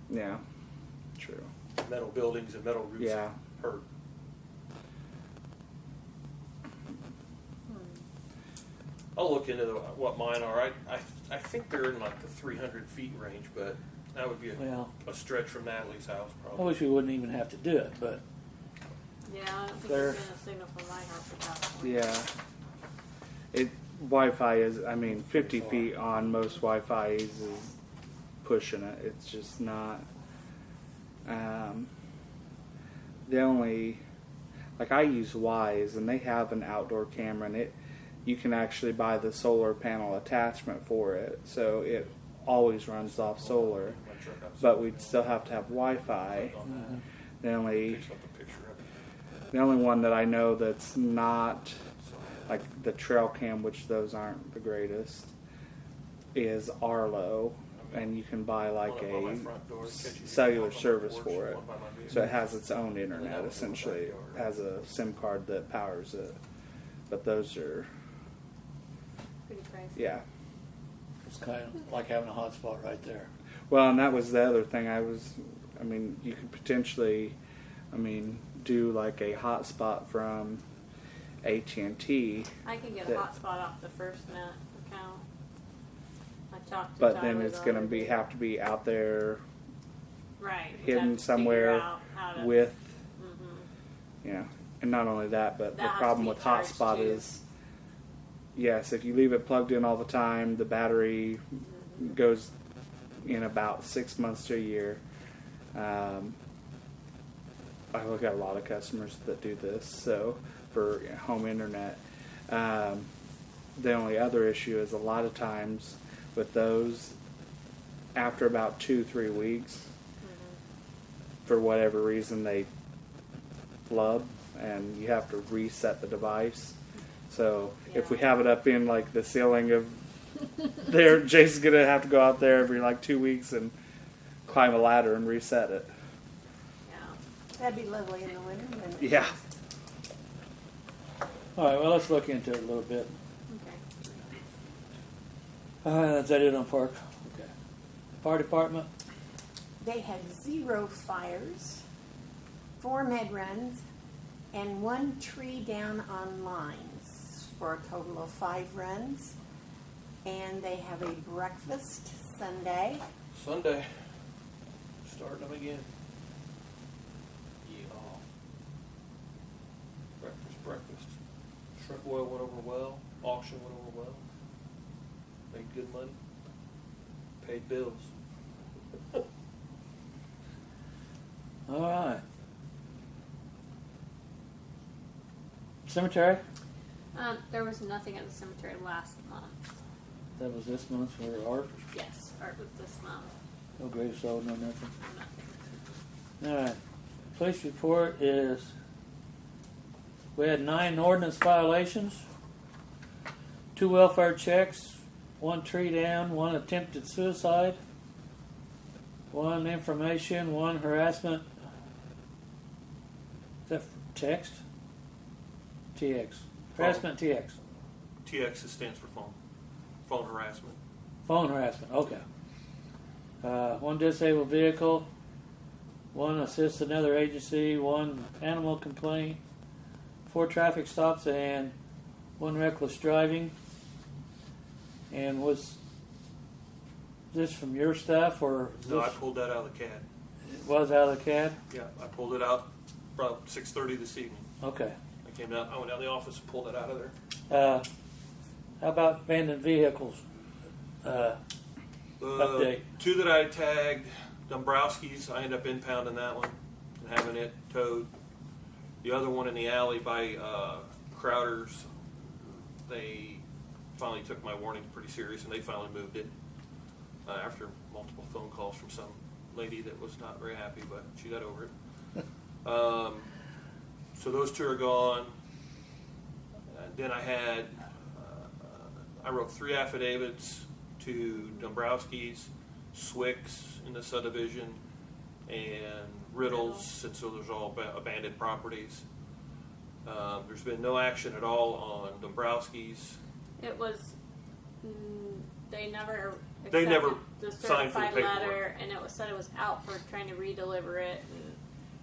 Yeah, true. Metal buildings and metal roofs Yeah. hurt. I'll look into what mine are. I think they're in like the 300 feet range, but that would be a stretch from Natalie's house I probably. wish we wouldn't even have to do it, but Yeah, I don't think There- there's been a signal from my house at that point. Yeah. Wi-Fi is, I mean, 50 feet on most Wi-Fi's is pushing it. It's just not. The only, like I use Wise, and they have an outdoor camera, and you can actually buy the solar panel attachment for it, so it always runs off solar. But we'd still have to have Wi-Fi. The only one that I know that's not like the trail cam, which those aren't the greatest, is Arlo, and you can buy like a cellular service for it. So it has its own internet, essentially. It has a SIM card that powers it. But those are, Pretty pricey. yeah. It's kind of like having a hotspot right there. Well, and that was the other thing you could potentially, do like a hotspot from AT&T. I can get a hotspot off the FirstNet account. I talked to But Tyler then it's the going other to day. have to be out there right we'd have hidden to somewhere figure out how to- with, Mhm. and not only that, but That the has problem to with be charged, hotspot too. is, yes, if you leave it plugged in all the time, the battery goes in about 6 months to a year. I look at a lot of customers that do this, so for home internet. The only other issue is a lot of times with those, after about 2-3 weeks, for whatever reason they flub, and you have to reset the device. So if we have it up in like the ceiling of there, Jason's gonna have to go out there every like 2 weeks and climb a ladder and reset it. Yeah. That'd be lovely in the winter. wouldn't it? Yeah. All right, well, let's look into it a little bit. Okay. Is that it on park? Okay. Fire department? They had 0 fires, 4 med runs, and 1 tree down on lines for a total of 5 runs. And they have a breakfast Sunday. Sunday. Starting them again. Yeah. Breakfast. Shrimp oil went over well. Auction went over well. Made good money. Paid bills. All right. Cemetery? There was nothing at the cemetery last month. That was this month for art. Yes, art was this month. No grave sold, no nothing. Nothing. All right. Police report is we had 9 ordinance violations, 2 welfare checks, 1 tree down, 1 attempted suicide, 1 information, 1 harassment. Is that text? TX. Harassment TX. TX stands for phone. Phone harassment. Phone harassment, okay. 1 disabled vehicle, 1 assists another agency, 1 animal complaint, 4 traffic stops, and 1 reckless driving. And was this from your staff, or No, I this pulled that out of the CAD. was out of the CAD? Yeah, I pulled it out about 6:30 this evening. Okay. I went down to the office and pulled it out of there. How about abandoned vehicles? Update. 2 that I tagged, Dombrowski's, I ended up impounding that one and having it towed. The other one in the alley by Crowder's, they finally took my warning pretty serious, and they finally moved it after multiple phone calls from some lady that was not very happy, but she got over it. So those 2 are gone. Then I wrote 3 affidavits to Dombrowski's, Swick's in the subdivision, and Riddle's, since those are all abandoned properties. There's been no action at all on Dombrowski's. It was. They never. They never accepted the signed for the certified paperwork. letter, and it was said it was out for trying to redeliver it, and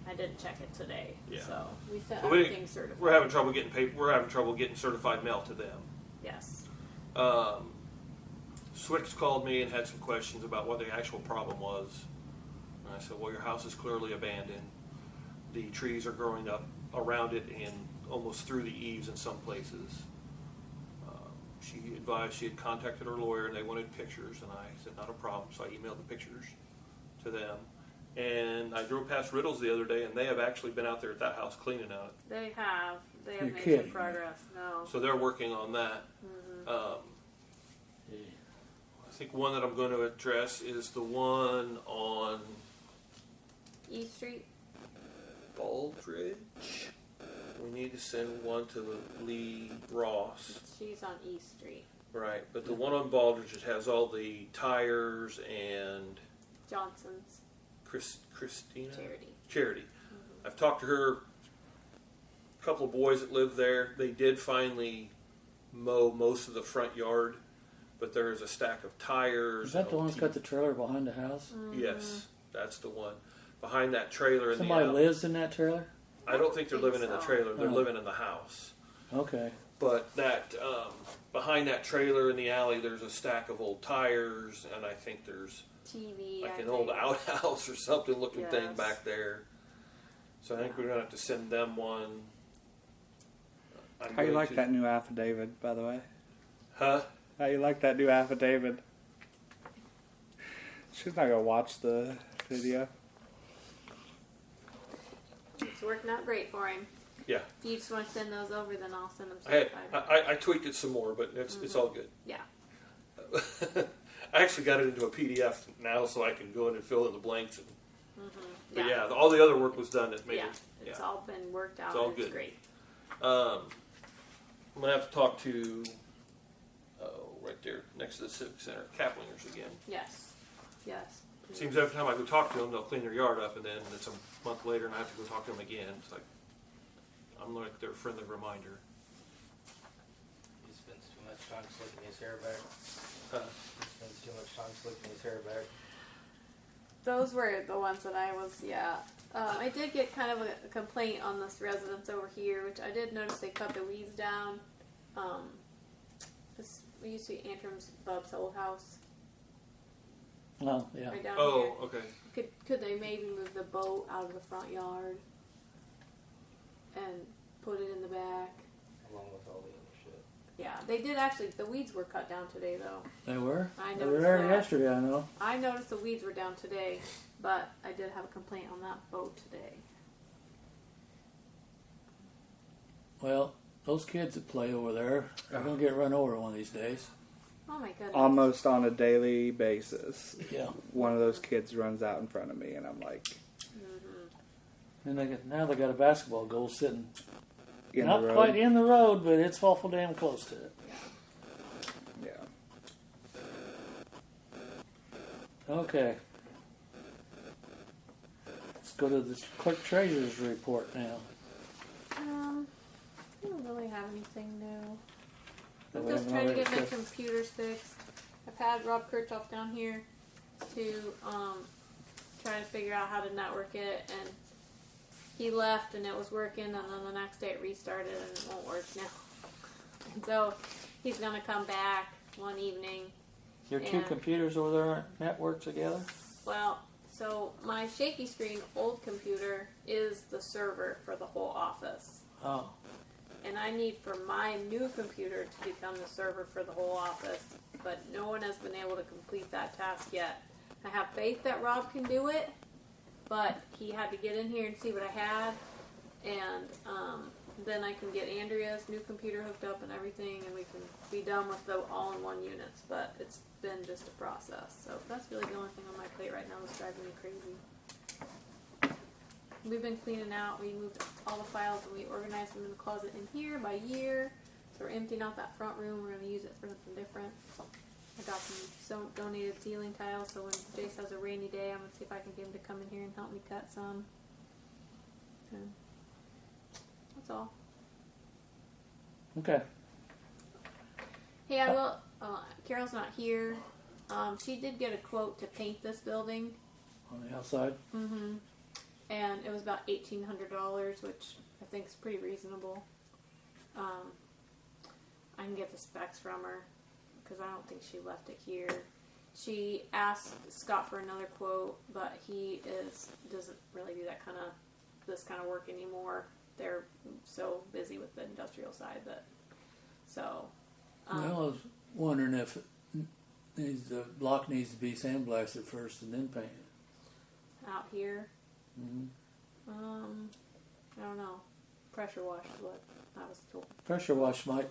I didn't check it today. Yeah. So we sent So everything certified. we're having trouble getting We're having trouble getting certified mail to them. Yes. Swick's called me and had some questions about what the actual problem was. And I said, well, your house is clearly abandoned. The trees are growing up around it and almost through the eaves in some places. she advised she had contacted her lawyer and they wanted pictures, and I said not a problem, so I emailed the pictures to them. And I drove past Riddle's the other day, and they have actually been out there at that house cleaning out. They have You're made kidding some progress. No. So they're working on that. Yeah. I think one that I'm going to address is the one on East Street. Baldridge. We need to send one to Lee Ross. She's on East Street. Right, but the one on Baldridge, it has all the tires and Johnson's Christina? Charity. I've talked to her, a couple of boys that live there. They did finally mow most of the front yard, but there is a stack of tires. Is that the one that's got the trailer behind the house? Yes, that's the one. Behind that trailer in Somebody the lives in that trailer? I don't think they're living in the so. trailer. They're Oh. living in the house. Okay. But that behind that trailer in the alley, there's a stack of old tires, and I think there's TV. like I an old think. outhouse or something looking thing Yes. back there. So I think we're gonna have to send them one. I'm How you going like to- that new affidavit, by the way? Huh? How you like that new affidavit? She's not gonna watch the video. It's working out great for him. Yeah. If you just want to send those over, then I'll send them I, had, certified. I tweaked it some more, but it's all good. Yeah. I actually got it into a PDF now, so I can go in and fill in the blanks. And, but Yeah. yeah, all the other work was done. That made Yeah. it. It's Yeah. all been worked out. It's all and good. It's great. I'm gonna have to talk to right there next to the Civic Center, Kaplingers again. Yes. Yes. It seems every time I go talk to them, they'll clean their yard up, and then it's a month later, and I have to go talk to them again. It's like I'm like their friendly reminder. He spends too much time slicking his hair back. Uh, He spends too much time slicking his hair back. Those were the ones that I was, yeah. I did get kind of a complaint on this residence over here, which I did notice they cut the weeds down. We used to be Antrim's Bub's old house Oh, yeah. right down oh, okay. here. Could they maybe move the boat out of the front yard and put it in the back? Along with all the other shit. Yeah, they did actually. The weeds were cut down today, though. They were? I They were noticed there that. yesterday, I know. I noticed the weeds were down today, but I did have a complaint on that boat today. Well, those kids that play over there are going to get run over one of these days. Oh my goodness. Almost on a daily basis. Yeah. One of those kids runs out in front of me, and I'm like, And now they got a basketball goal sitting in not the road. quite in the road, but it's awful damn close to it. Yeah. Okay. Let's go to the clerk treasurer's report now. I don't really have anything new. That I'm we just haven't trying to already get my discussed. computers fixed. I've had Rob Kirchhoff down here to try to figure out how to network it, and he left and it was working, and then the next day it restarted and it won't work now. And so he's gonna come back one evening. Your two Yeah. computers over there aren't networked together? Well, so my shaky screen old computer is the server for the whole office. Oh. And I need for my new computer to become the server for the whole office, but no one has been able to complete that task yet. I have faith that Rob can do it, but he had to get in here and see what I had, and then I can get Andrea's new computer hooked up and everything, and we can be done with the all-in-one units, but it's been just a process. So that's really the only thing on my plate right now that's driving me crazy. We've been cleaning out. We moved all the files and we organized them in the closet in here by year. So we're emptying out that front room. We're going to use it for something different. I got some donated ceiling tiles, so when Jace has a rainy day, I'm going to see if I can get him to come in here and help me cut some. And that's all. Okay. Hey, I will. Carol's not here. She did get a quote to paint this building. On the outside? Mm-hmm. And it was about $1,800, which I think is pretty reasonable. I can get the specs from her because I don't think she left it here. She asked Scott for another quote, but he doesn't really do this kind of work anymore. They're so busy with the industrial side, but so Well, I was wondering if the block needs to be sandblasted first and then painted. Out here, Mm-hmm. I don't know. Pressure wash is what I was told. Pressure wash might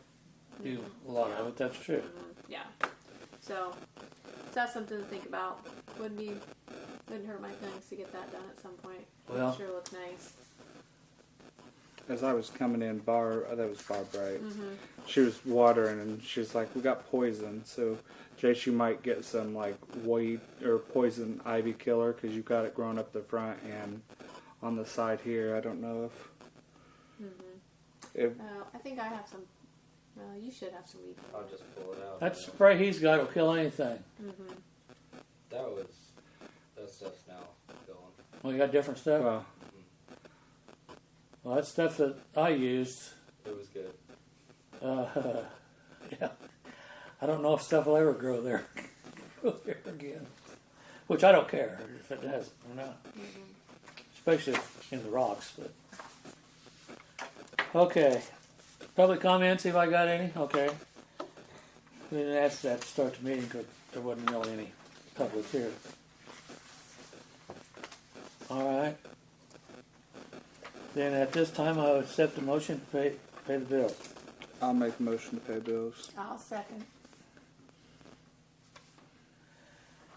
do a lot of it. That's true. Yeah. So that's something to think about. Wouldn't hurt my feelings to get that done at some point. Well- Sure looks nice. As I was coming in, that was Barb, right? Mm-hmm. She was watering, and she's like, "We got poison, so Jace, you might get some like weed or poison ivy killer because you've got it growing up the front and on the side here. I don't know if I think I have some. You should have some weed. I'll just pull it out. That spray he's got will kill anything. Mm-hmm. That stuff's now going. Well, you got different stuff. Well, that stuff that I used. It was good. Yeah. I don't know if stuff will ever grow there again. Which I don't care if it does or not. Especially in the rocks. But okay. Public comments, if I got any? Okay. We didn't ask that to start the meeting because there wasn't really any public here. All right. Then at this time, I would accept the motion to pay the bills. I'll make a motion to pay bills. I'll second.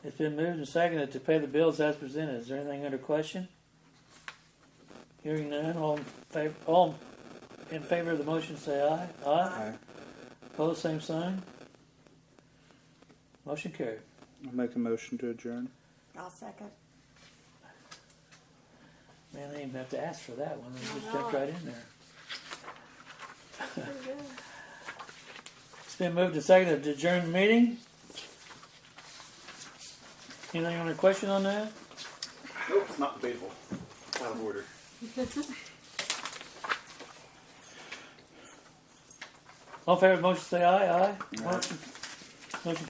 It's been moved and seconded to pay the bills as presented. Is there anything under question? Hearing none, all in favor of the motion say aye. Aye. Aye. Opposed, same sign. Motion carried. I'll make a motion to adjourn. I'll second. Man, I didn't even have to ask for that one. They just I jumped know. right in there. Pretty good. It's been moved and seconded to adjourn the meeting. Anything under question on that? Nope, it's not debatable. Out of order. All in favor of the motion say aye. Aye. Motion